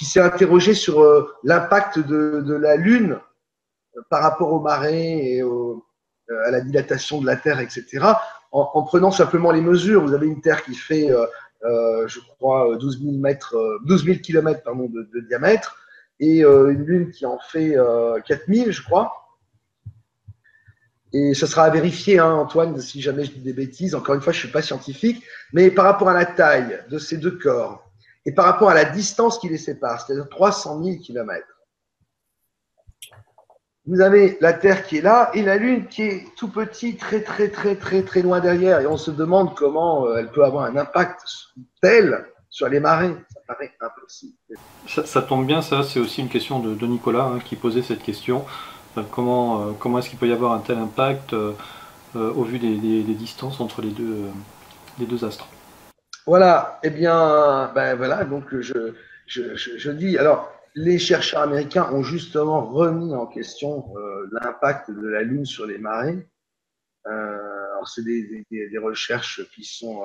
s'est interrogé sur l'impact de la Lune par rapport aux marées et à la dilatation de la Terre, etc., en prenant simplement les mesures. Vous avez une Terre qui fait je crois, 12 000 km pardon, de diamètre, et une Lune qui en fait 4 000, je crois. Et ça sera à vérifier, hein, Antoine, si jamais je dis des bêtises. Encore une fois, je ne suis pas scientifique, mais par rapport à la taille de ces deux corps et par rapport à la distance qui les sépare, c'est-à-dire 300 000 km, vous avez la Terre qui est là et la Lune qui est tout petit, très loin derrière. Et on se demande comment elle peut avoir un impact tel sur les marées. Ça paraît impossible. Ça tombe bien, ça, c'est aussi une question de Nicolas, hein, qui posait cette question. Comment est-ce qu'il peut y avoir un tel impact au vu des distances entre les deux astres? Voilà, eh bien, ben voilà, donc je dis, alors, les chercheurs américains ont justement remis en question l'impact de la Lune sur les marées. Alors, c'est des recherches qui sont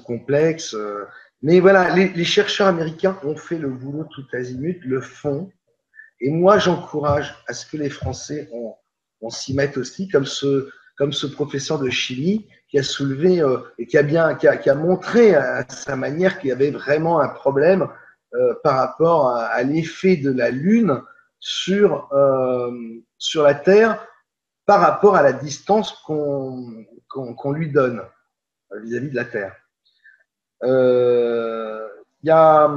complexes, mais voilà, les chercheurs américains ont fait le boulot tout azimut, le font, et moi, j'encourage à ce que les Français on s'y mette aussi, comme ce professeur de chimie qui a soulevé et qui a montré à sa manière qu'il y avait vraiment un problème par rapport à l'effet de la Lune sur la Terre par rapport à la distance qu'on lui donne vis-à-vis de la Terre. Il y a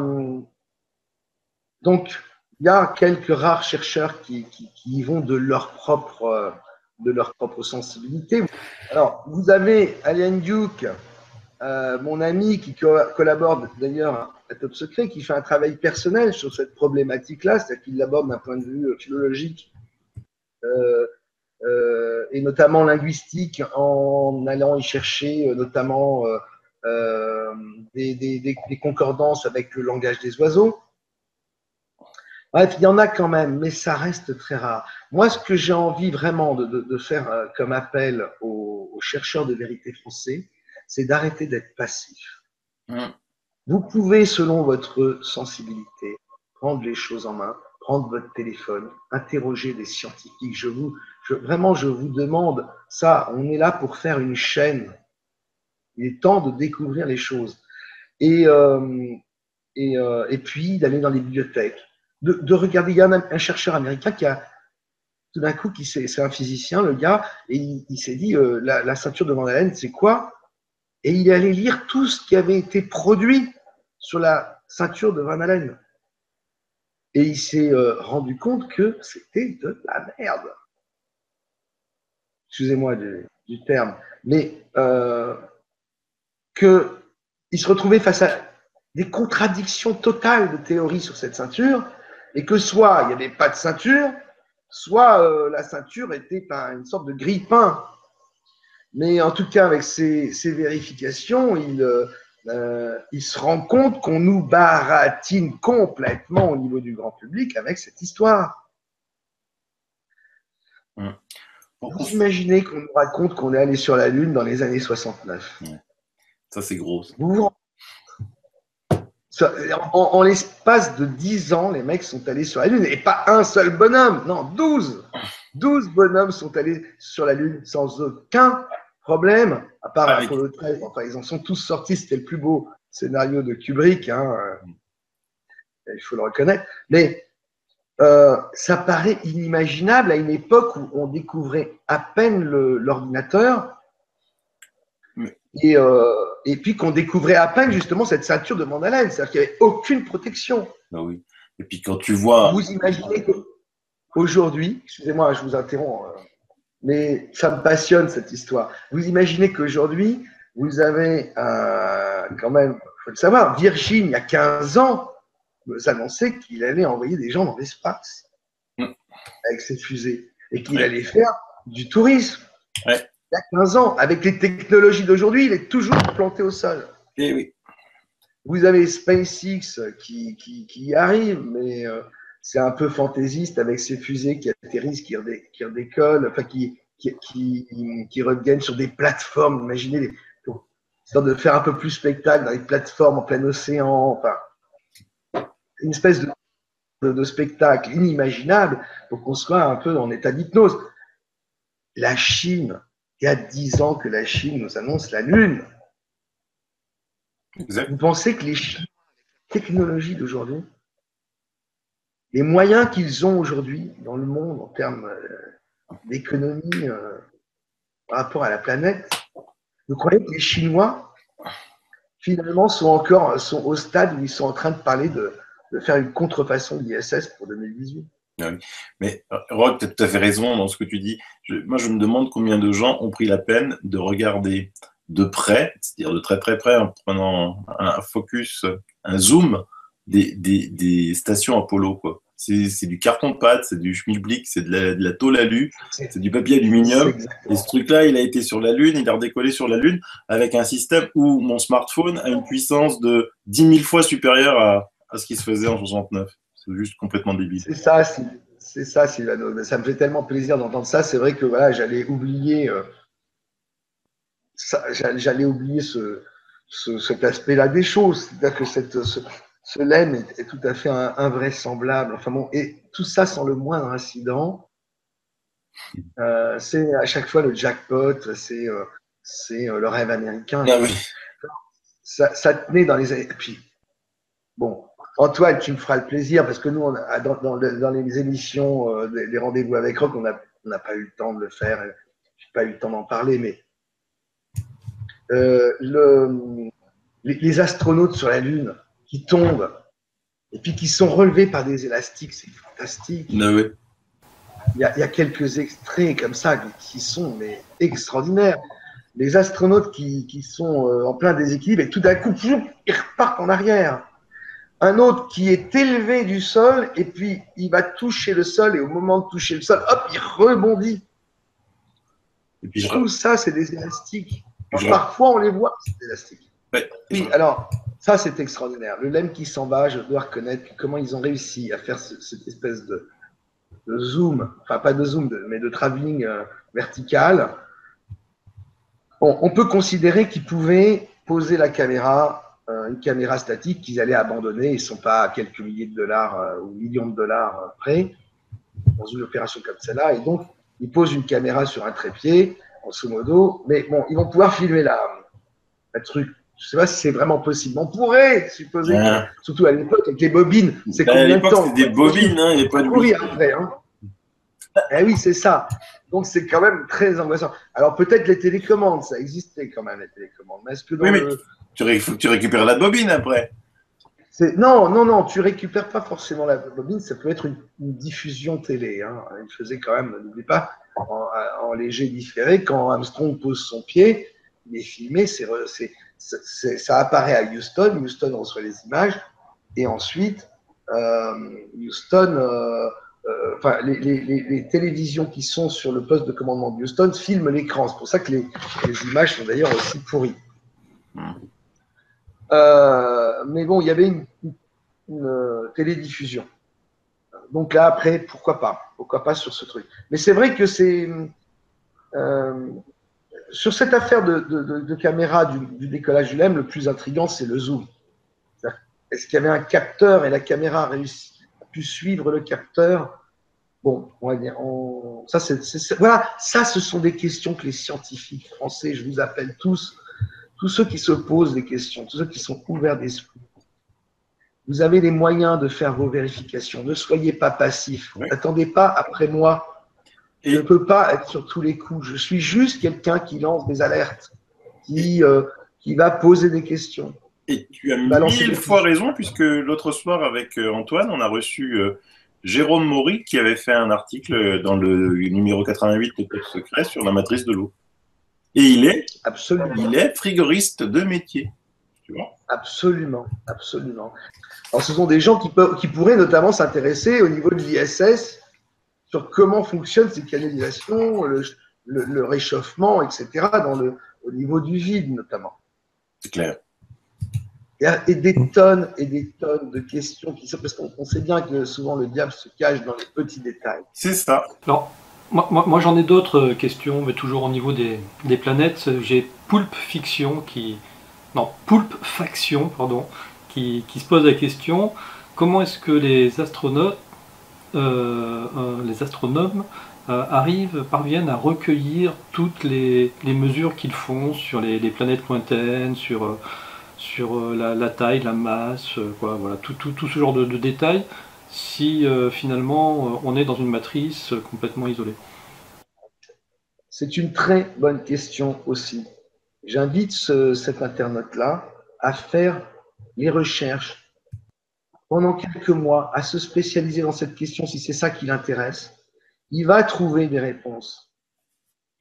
donc il y a quelques rares chercheurs qui y vont de leur propre sensibilité. Alors, vous avez Alain Duke, mon ami qui collabore d'ailleurs à Top Secret, qui fait un travail personnel sur cette problématique-là, c'est-à-dire qu'il l'aborde d'un point de vue philologique et notamment linguistique, en allant y chercher notamment des concordances avec le langage des oiseaux. Bref, il y en a quand même, mais ça reste très rare. Moi, ce que j'ai envie vraiment de faire comme appel aux chercheurs de vérité français, c'est d'arrêter d'être passif. Vous pouvez, selon votre sensibilité, prendre les choses en main, prendre votre téléphone, interroger des scientifiques. Vraiment, je vous demande ça. On est là pour faire une chaîne. Il est temps de découvrir les choses. Et puis, d'aller dans les bibliothèques. De regarder, il y a un chercheur américain qui a tout d'un coup, c'est un physicien, le gars, et il s'est dit la ceinture de Van Allen, c'est quoi? Et il est allé lire tout ce qui avait été produit sur la ceinture de Van Allen. Et il s'est rendu compte que c'était de la merde. Excusez-moi du terme. Mais qu'il se retrouvait face à des contradictions totales de théories sur cette ceinture, et que soit il n'y avait pas de ceinture, soit la ceinture était une sorte de grille-pain. Mais en tout cas, avec ces vérifications, il se rend compte qu'on nous baratine complètement au niveau du grand public avec cette histoire. Vous imaginez qu'on nous raconte qu'on est allé sur la Lune dans les années 69. Ça, c'est gros. En l'espace de 10 ans, les mecs sont allés sur la Lune. Et pas un seul bonhomme, non, 12. 12 bonhommes sont allés sur la Lune sans aucun problème, à part Apollo 13. Enfin, ils en sont tous sortis. C'était le plus beau scénario de Kubrick, hein, il faut le reconnaître. Mais Ça paraît inimaginable à une époque où on découvrait à peine l'ordinateur et puis qu'on découvrait à peine justement cette ceinture de Mandalay, c'est-à-dire qu'il n'y avait aucune protection. Ah oui. Et puis quand tu vois… Vous imaginez qu'aujourd'hui, excusez-moi, je vous interromps, mais ça me passionne cette histoire. Vous imaginez qu'aujourd'hui, vous avez quand même, il faut le savoir, Virgin, il y a 15 ans, nous annonçait qu'il allait envoyer des gens dans l'espace avec ses fusées et qu'il allait faire du tourisme. Ouais. Il y a 15 ans, avec les technologies d'aujourd'hui, il est toujours planté au sol. Et oui. Vous avez SpaceX qui arrive, mais c'est un peu fantaisiste avec ses fusées qui atterrissent, qui redécollent, enfin qui reviennent sur des plateformes. Imaginez, histoire de faire un peu plus spectacle dans les plateformes en plein océan. Enfin, une espèce de spectacle inimaginable pour qu'on soit un peu en état d'hypnose. La Chine, il y a 10 ans que la Chine nous annonce la Lune. Exact. Vous pensez que les Chinois, avec la technologie d'aujourd'hui, les moyens qu'ils ont aujourd'hui dans le monde en termes d'économie par rapport à la planète, vous croyez que les Chinois, finalement, sont au stade où ils sont en train de parler de faire une contrefaçon de l'ISS pour 2018? Oui. Mais Rock, tu as tout à fait raison dans ce que tu dis. Moi, je me demande combien de gens ont pris la peine de regarder de près, c'est-à-dire de très très près, en prenant un focus, un zoom des stations Apollo, quoi. C'est du carton-pâte, c'est du schmilblick, c'est de la tôle alu, c'est du papier aluminium. Et ce truc-là, il a été sur la Lune, il a redécollé sur la Lune avec un système où mon smartphone a une puissance de 10 000 fois supérieure à ce qui se faisait en 69. C'est juste complètement débile. C'est ça, Sylvano. Ça me fait tellement plaisir d'entendre ça. C'est vrai que voilà, j'allais oublier cet aspect-là des choses. C'est-à-dire que ce LEM est tout à fait invraisemblable. Enfin bon, et tout ça sans le moindre incident. C'est à chaque fois le jackpot, c'est le rêve américain. Ah oui. Ça tenait dans les années. Et puis, bon, Antoine, tu me feras le plaisir, parce que nous, dans les émissions des rendez-vous avec Rock, on n'a pas eu le temps de le faire. Je n'ai pas eu le temps d'en parler, mais les astronautes sur la Lune qui tombent et puis qui sont relevés par des élastiques, c'est fantastique. Ah oui. Il y a quelques extraits comme ça qui sont extraordinaires. Les astronautes qui sont en plein déséquilibre et tout d'un coup, ils repartent en arrière. Un autre qui est élevé du sol et puis il va toucher le sol et au moment de toucher le sol, hop, il rebondit. Et puis tout ça, c'est des élastiques. Parfois, on les voit, c'est des élastiques. Ouais. Oui, alors, ça, c'est extraordinaire. Le LEM qui s'en va, je dois reconnaître comment ils ont réussi à faire cette espèce de zoom, enfin pas de zoom, mais de travelling vertical. On peut considérer qu'ils pouvaient poser la caméra, une caméra statique qu'ils allaient abandonner. Ils ne sont pas à quelques milliers de dollars ou millions de dollars près dans une opération comme celle-là. Et donc, ils posent une caméra sur un trépied, grosso modo. Mais bon, ils vont pouvoir filmer la truc. Je ne sais pas si c'est vraiment possible. On pourrait supposer que, surtout à l'époque, avec les bobines, c'est combien de temps? C'était des bobines, hein, il n'y a pas de courir après, hein. Eh oui, c'est ça. Donc, c'est quand même très angoissant. Alors, peut-être les télécommandes, ça existait quand même, les télécommandes. Mais est-ce que oui, mais il faut que tu récupères la bobine après. Non, tu récupères pas forcément la bobine, ça peut être une diffusion télé. Hein. Il faisait quand même, n'oublie pas, en léger différé, quand Armstrong pose son pied, il est filmé, ça apparaît à Houston, Houston reçoit les images, et ensuite, Houston, les télévisions qui sont sur le poste de commandement de Houston filment l'écran. C'est pour ça que les images sont d'ailleurs aussi pourries. Mais bon, il y avait une télédiffusion. Donc là, après, pourquoi pas sur ce truc. Mais c'est vrai que c'est sur cette affaire de caméra du décollage du LEM, le plus intriguant, c'est le zoom. Est-ce qu'il y avait un capteur et la caméra a pu suivre le capteur? Bon, on va dire, voilà, ça, ce sont des questions que les scientifiques français, je vous appelle tous ceux qui se posent des questions, tous ceux qui sont ouverts d'esprit, Vous avez les moyens de faire vos vérifications. Ne soyez pas passif. Ouais. N'attendez pas après moi. Je ne peux pas être sur tous les coups. Je suis juste quelqu'un qui lance des alertes, qui va poser des questions. Et tu as Balancer mille des fois questions. raison, puisque l'autre soir, avec Antoine, on a reçu Jérôme Maury qui avait fait un article dans le numéro 88 de Top Secret sur la matrice de l'eau. Et Absolument. il est frigoriste de métier. Tu vois? Absolument. Absolument. Alors, ce sont des gens qui pourraient notamment s'intéresser au niveau de l'ISS sur comment fonctionnent ces canalisations, le réchauffement, etc., au niveau du vide notamment. C'est clair. Et des tonnes de questions qui sont, parce qu'on sait bien que souvent le diable se cache dans les petits détails. C'est ça. Alors, moi j'en ai d'autres questions, mais toujours au niveau des planètes. J'ai Poulpe Faction qui se pose la question, comment est-ce que les astronomes parviennent à recueillir toutes les mesures qu'ils font sur les planètes lointaines, sur la taille, la masse, voilà, tout ce genre de détails, si finalement on est dans une matrice complètement isolée. C'est une très bonne question aussi. J'invite cet internaute-là à faire les recherches pendant quelques mois, à se spécialiser dans cette question si c'est ça qui l'intéresse. Il va trouver des réponses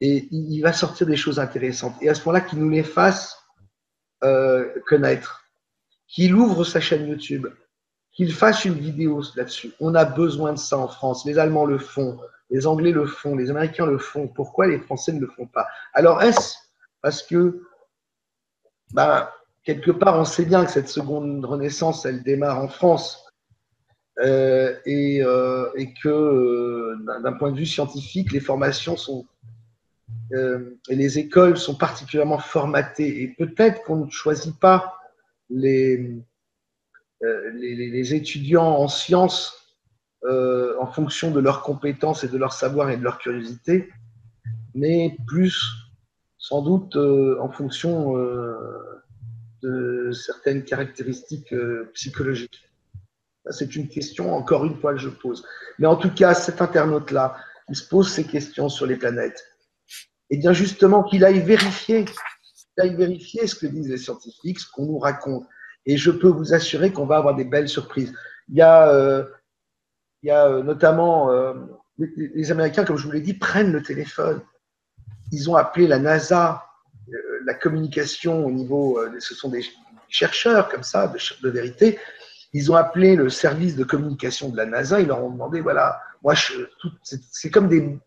et il va sortir des choses intéressantes. Et à ce moment-là, qu'il nous les fasse connaître, qu'il ouvre sa chaîne YouTube, qu'il fasse une vidéo là-dessus. On a besoin de ça en France. Les Allemands le font, les Anglais le font, les Américains le font. Pourquoi les Français ne le font pas? Alors, est-ce parce que, quelque part, on sait bien que cette seconde renaissance, elle démarre en France et que, d'un point de vue scientifique, les formations sont et les écoles sont particulièrement formatées. Et peut-être qu'on ne choisit pas les étudiants en sciences en fonction de leurs compétences et de leur savoir et de leur curiosité, mais plus sans doute en fonction de certaines caractéristiques psychologiques. C'est une question, encore une fois, que je pose. Mais en tout cas, cet internaute-là, il se pose ces questions sur les planètes. Et bien justement, qu'il aille vérifier ce que disent les scientifiques, ce qu'on nous raconte. Et je peux vous assurer qu'on va avoir des belles surprises. Il y a notamment les Américains, comme je vous l'ai dit, prennent le téléphone. Ils ont appelé la NASA, la communication au niveau, ce sont des chercheurs comme ça, de vérité. Ils ont appelé le service de communication de la NASA. Ils leur ont demandé, voilà, moi, c'est comme des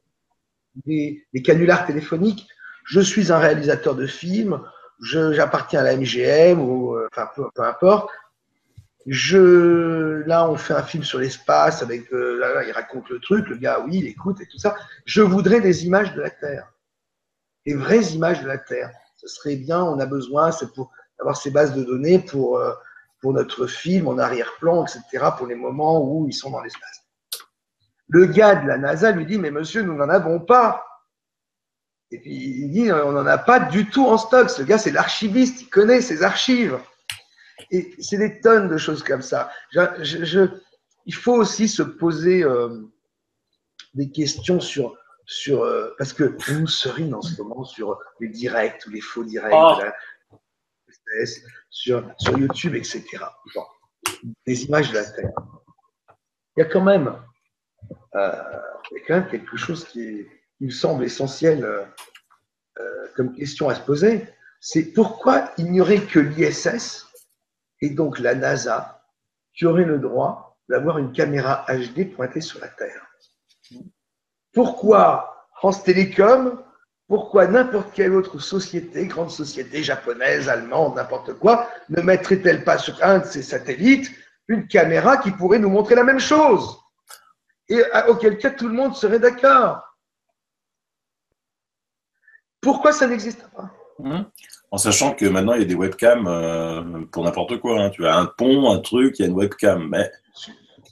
canulars téléphoniques. Je suis un réalisateur de films, j'appartiens à la MGM, ou enfin peu importe. Là, on fait un film sur l'espace avec, là, il raconte le truc, le gars, oui, il écoute et tout ça. Je voudrais des images de la Terre, des vraies images de la Terre. Ce serait bien, on a besoin, c'est pour avoir ces bases de données pour notre film en arrière-plan, etc., pour les moments où ils sont dans l'espace. Le gars de la NASA lui dit, mais monsieur, nous n'en avons pas. Et puis il dit, on n'en a pas du tout en stock. Ce gars, c'est l'archiviste, il connaît ses archives. Et c'est des tonnes de choses comme ça. Il faut aussi se poser des questions sur parce que on nous serine en ce moment sur les directs ou les faux directs de la STS, sur YouTube, etc. Bon, des images de la Terre. Il y a quand même quelque chose qui me semble essentiel comme question à se poser. C'est pourquoi il n'y aurait que l'ISS et donc la NASA qui aurait le droit d'avoir une caméra HD pointée sur la Terre. Pourquoi France Télécom? Pourquoi n'importe quelle autre société, grande société japonaise, allemande, n'importe quoi, ne mettrait-elle pas sur un de ses satellites une caméra qui pourrait nous montrer la même chose? Et auquel cas tout le monde serait d'accord. Pourquoi ça n'existe pas? En sachant que maintenant il y a des webcams pour n'importe quoi. Hein. Tu as un pont, un truc, il y a une webcam. Mais...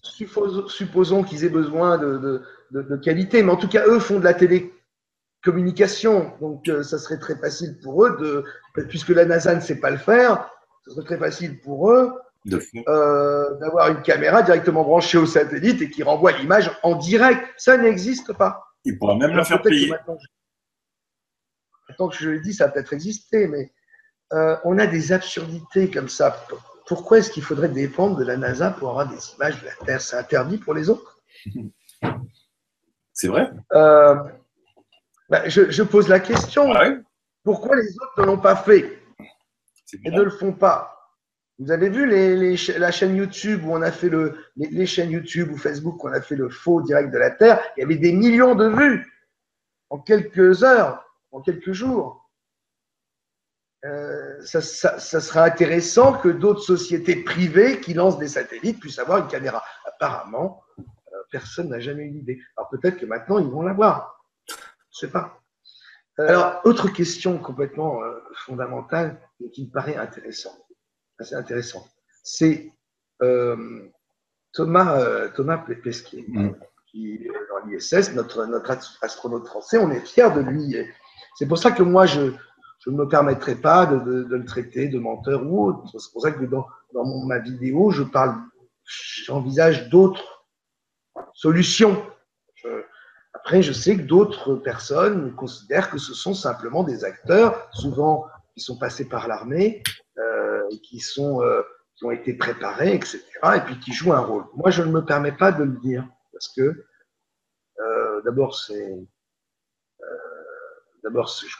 Supposons qu'ils aient besoin de qualité, mais en tout cas, eux font de la télécommunication. Donc, ça serait très facile pour eux, puisque la NASA ne sait pas le faire, ce serait très facile pour eux d'avoir une caméra directement branchée au satellite et qui renvoie l'image en direct. Ça n'existe pas. Il pourra même le faire payer. Maintenant que je l'ai dit, ça a peut-être existé, mais on a des absurdités comme ça. Pourquoi est-ce qu'il faudrait dépendre de la NASA pour avoir des images de la Terre? C'est interdit pour les autres? C'est vrai. Je pose la question. Ouais. Pourquoi les autres ne l'ont pas fait et ne le font pas? Vous avez vu la chaîne YouTube où on a fait les chaînes YouTube ou Facebook où on a fait le faux direct de la Terre? Il y avait des millions de vues en quelques heures, en quelques jours. Ça sera intéressant que d'autres sociétés privées qui lancent des satellites puissent avoir une caméra. Apparemment, personne n'a jamais eu l'idée. Alors peut-être que maintenant, ils vont l'avoir. Je ne sais pas. Alors, autre question complètement fondamentale et qui me paraît assez intéressant, c'est Thomas Pesquet, qui est dans l'ISS, notre astronaute français. On est fiers de lui. C'est pour ça que moi, je ne me permettrai pas de le traiter de menteur ou autre. C'est pour ça que dans ma vidéo, j'envisage d'autres solutions. Après, je sais que d'autres personnes considèrent que ce sont simplement des acteurs, souvent qui sont passés par l'armée, qui ont été préparés, etc., et puis qui jouent un rôle. Moi, je ne me permets pas de le dire, parce que d'abord, je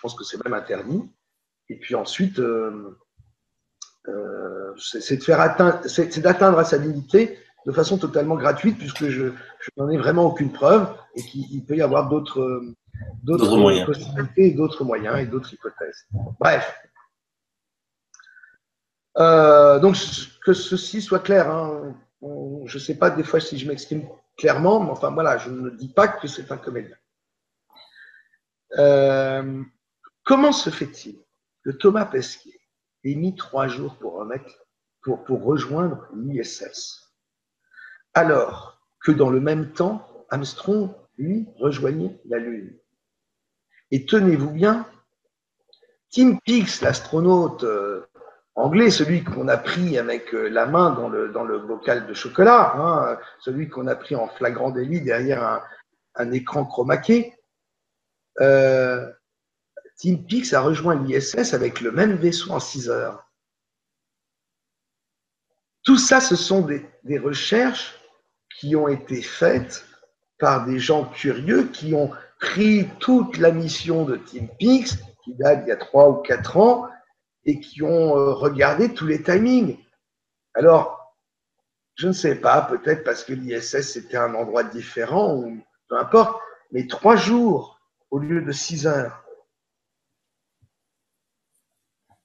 pense que c'est même interdit. Et puis ensuite, c'est d'atteindre à sa dignité de façon totalement gratuite, puisque je n'en ai vraiment aucune preuve et qu'il peut y avoir d'autres possibilités, d'autres moyens et d'autres hypothèses. Bref. Donc, que ceci soit clair, hein, je ne sais pas des fois si je m'exprime clairement, mais enfin voilà, je ne dis pas que c'est un comédien. Comment se fait-il que Thomas Pesquet ait mis 3 jours pour rejoindre l'ISS, alors que dans le même temps, Armstrong, lui, rejoignait la Lune? Et tenez-vous bien, Tim Peake, l'astronaute anglais, celui qu'on a pris avec la main dans le bocal de chocolat, hein, celui qu'on a pris en flagrant délit derrière un écran chromaqué, Tim Peake a rejoint l'ISS avec le même vaisseau en 6 heures. Tout ça, ce sont des recherches qui ont été faites par des gens curieux qui ont pris toute la mission de Tim Peake, qui date d'il y a 3 ou 4 ans, et qui ont regardé tous les timings. Alors, je ne sais pas, peut-être parce que l'ISS c'était un endroit différent, ou peu importe, mais 3 jours au lieu de 6 heures.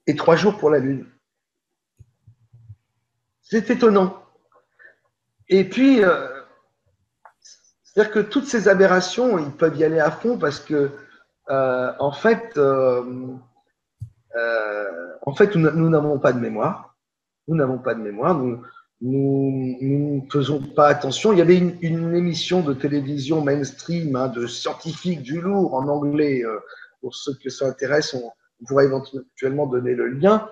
Et 3 jours pour la Lune. C'est étonnant. Et puis, c'est-à-dire que toutes ces aberrations, ils peuvent y aller à fond parce que, en fait, nous n'avons pas de mémoire. Nous n'avons pas de mémoire. Nous ne faisons pas attention. Il y avait une émission de télévision mainstream, hein, de scientifiques du lourd en anglais. Pour ceux que ça intéresse, on pourra éventuellement donner le lien.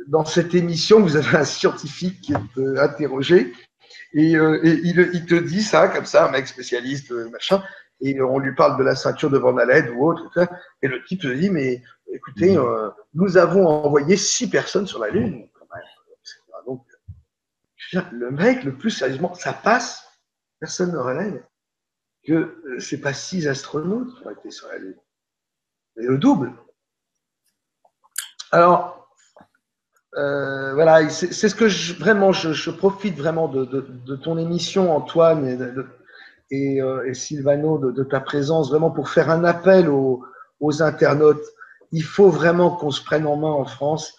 Dans cette émission, vous avez un scientifique qui est interrogé et il te dit ça, comme ça, un mec spécialiste, machin, et on lui parle de la ceinture de Van Allen ou autre, et le type se dit, mais écoutez, nous avons envoyé 6 personnes sur la Lune. Donc, le mec, le plus sérieusement, ça passe, personne ne relève que c'est pas 6 astronautes qui ont été sur la Lune. C'est le double. Alors, voilà, c'est ce que je profite vraiment de ton émission, Antoine, et Sylvano, de ta présence, vraiment pour faire un appel aux internautes. Il faut vraiment qu'on se prenne en main en France,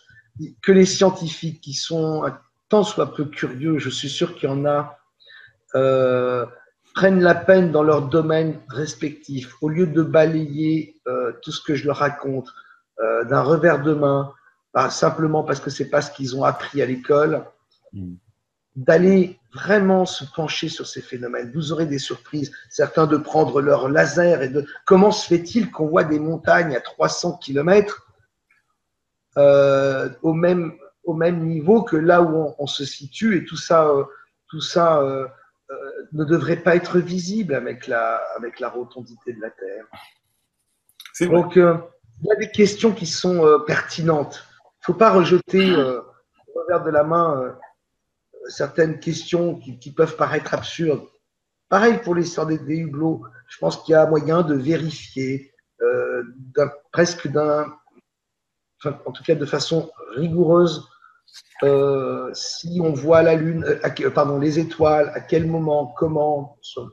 que les scientifiques qui sont tant soit peu curieux, je suis sûr qu'il y en a, prennent la peine dans leur domaine respectif, au lieu de balayer tout ce que je leur raconte d'un revers de main, simplement parce que c'est pas ce qu'ils ont appris à l'école, d'aller vraiment se pencher sur ces phénomènes. Vous aurez des surprises, certains de prendre leur laser et de comment se fait-il qu'on voit des montagnes à 300 km au même niveau que là où on se situe, et tout ça ne devrait pas être visible avec la rotondité de la Terre. C'est vrai. Donc, il y a des questions qui sont pertinentes. Il ne faut pas rejeter au revers de la main certaines questions qui peuvent paraître absurdes. Pareil pour l'histoire des hublots. Je pense qu'il y a moyen de vérifier en tout cas de façon rigoureuse, si on voit la Lune, les étoiles, à quel moment, comment, sous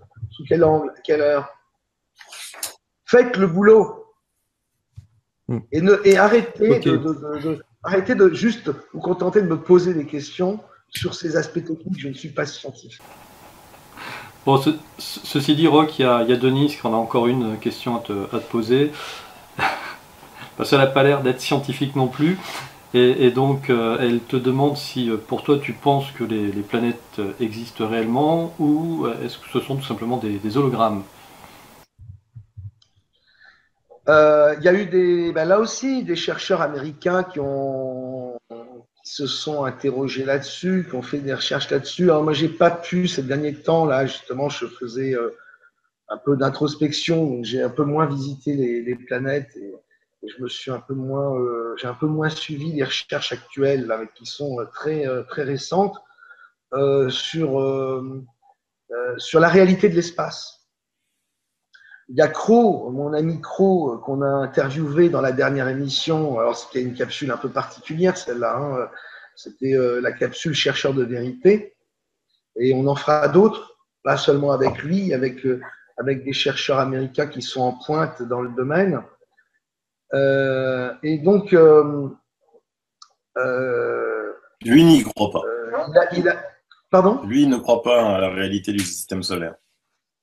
quel angle, à quelle heure. Faites le boulot. Et arrêtez, arrêtez de juste vous contenter de me poser des questions sur ces aspects techniques. Je ne suis pas scientifique. Bon, ceci dit, Roch, il y a Denise qui en a encore une question à te poser. Parce qu'elle n'a pas l'air d'être scientifique non plus. Et donc, elle te demande si, pour toi, tu penses que les planètes existent réellement ou est-ce que ce sont tout simplement des hologrammes? Il y a eu là aussi des chercheurs américains qui se sont interrogés là-dessus, qui ont fait des recherches là-dessus. Alors moi, j'ai pas pu ces derniers temps, là, justement, je faisais un peu d'introspection, donc j'ai un peu moins visité les planètes et je me suis j'ai un peu moins suivi les recherches actuelles là, qui sont très récentes sur la réalité de l'espace. Il y a Crow, mon ami Crow, qu'on a interviewé dans la dernière émission. Alors, c'était une capsule un peu particulière, celle-là. Hein. C'était la capsule Chercheur de vérité. Et on en fera d'autres, pas seulement avec lui, avec des chercheurs américains qui sont en pointe dans le domaine. Et donc, lui n'y croit pas. Pardon ? Lui ne croit pas à la réalité du système solaire.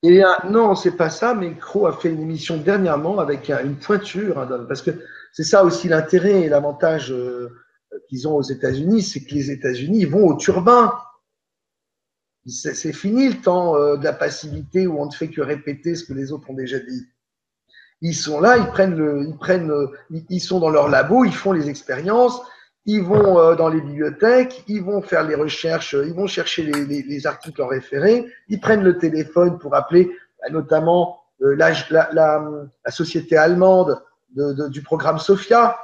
Et non, c'est pas ça, mais Crow a fait une émission dernièrement avec une pointure, hein, parce que c'est ça aussi l'intérêt et l'avantage qu'ils ont aux États-Unis, c'est que les États-Unis vont au turbin. C'est fini le temps de la passivité où on ne fait que répéter ce que les autres ont déjà dit. Ils sont là, ils sont dans leur labo, ils font les expériences, ils vont dans les bibliothèques, ils vont faire les recherches, ils vont chercher les articles en référé, ils prennent le téléphone pour appeler notamment la société allemande du programme SOFIA.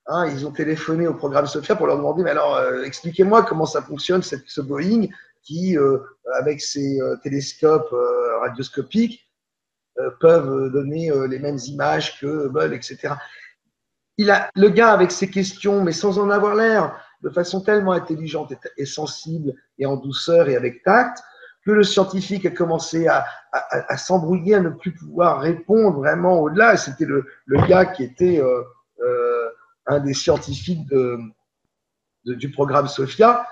Hein, ils ont téléphoné au programme SOFIA pour leur demander, mais alors expliquez-moi comment ça fonctionne ce Boeing qui, avec ses télescopes radioscopiques, peuvent donner les mêmes images que Hubble, etc. Le gars avec ses questions, mais sans en avoir l'air, de façon tellement intelligente et sensible et en douceur et avec tact, que le scientifique a commencé à s'embrouiller, à ne plus pouvoir répondre vraiment au-delà. C'était le gars qui était un des scientifiques du programme SOFIA.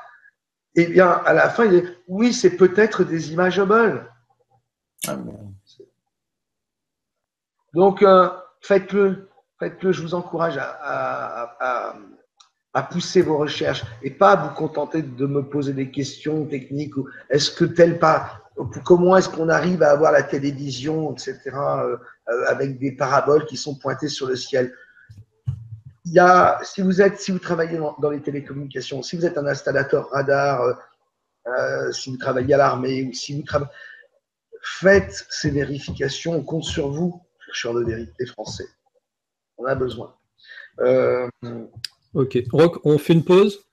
Et bien, à la fin, il dit « Oui, c'est peut-être des images Hubble. » Donc, faites-le, je vous encourage à pousser vos recherches et pas à vous contenter de me poser des questions techniques ou est-ce que comment est-ce qu'on arrive à avoir la télévision, etc., avec des paraboles qui sont pointées sur le ciel. Si vous travaillez dans les télécommunications, si vous êtes un installateur radar, si vous travaillez à l'armée ou si vous travaillez, faites ces vérifications, on compte sur vous, chercheurs de vérité français. On a besoin. Ok. Roch, on fait une pause.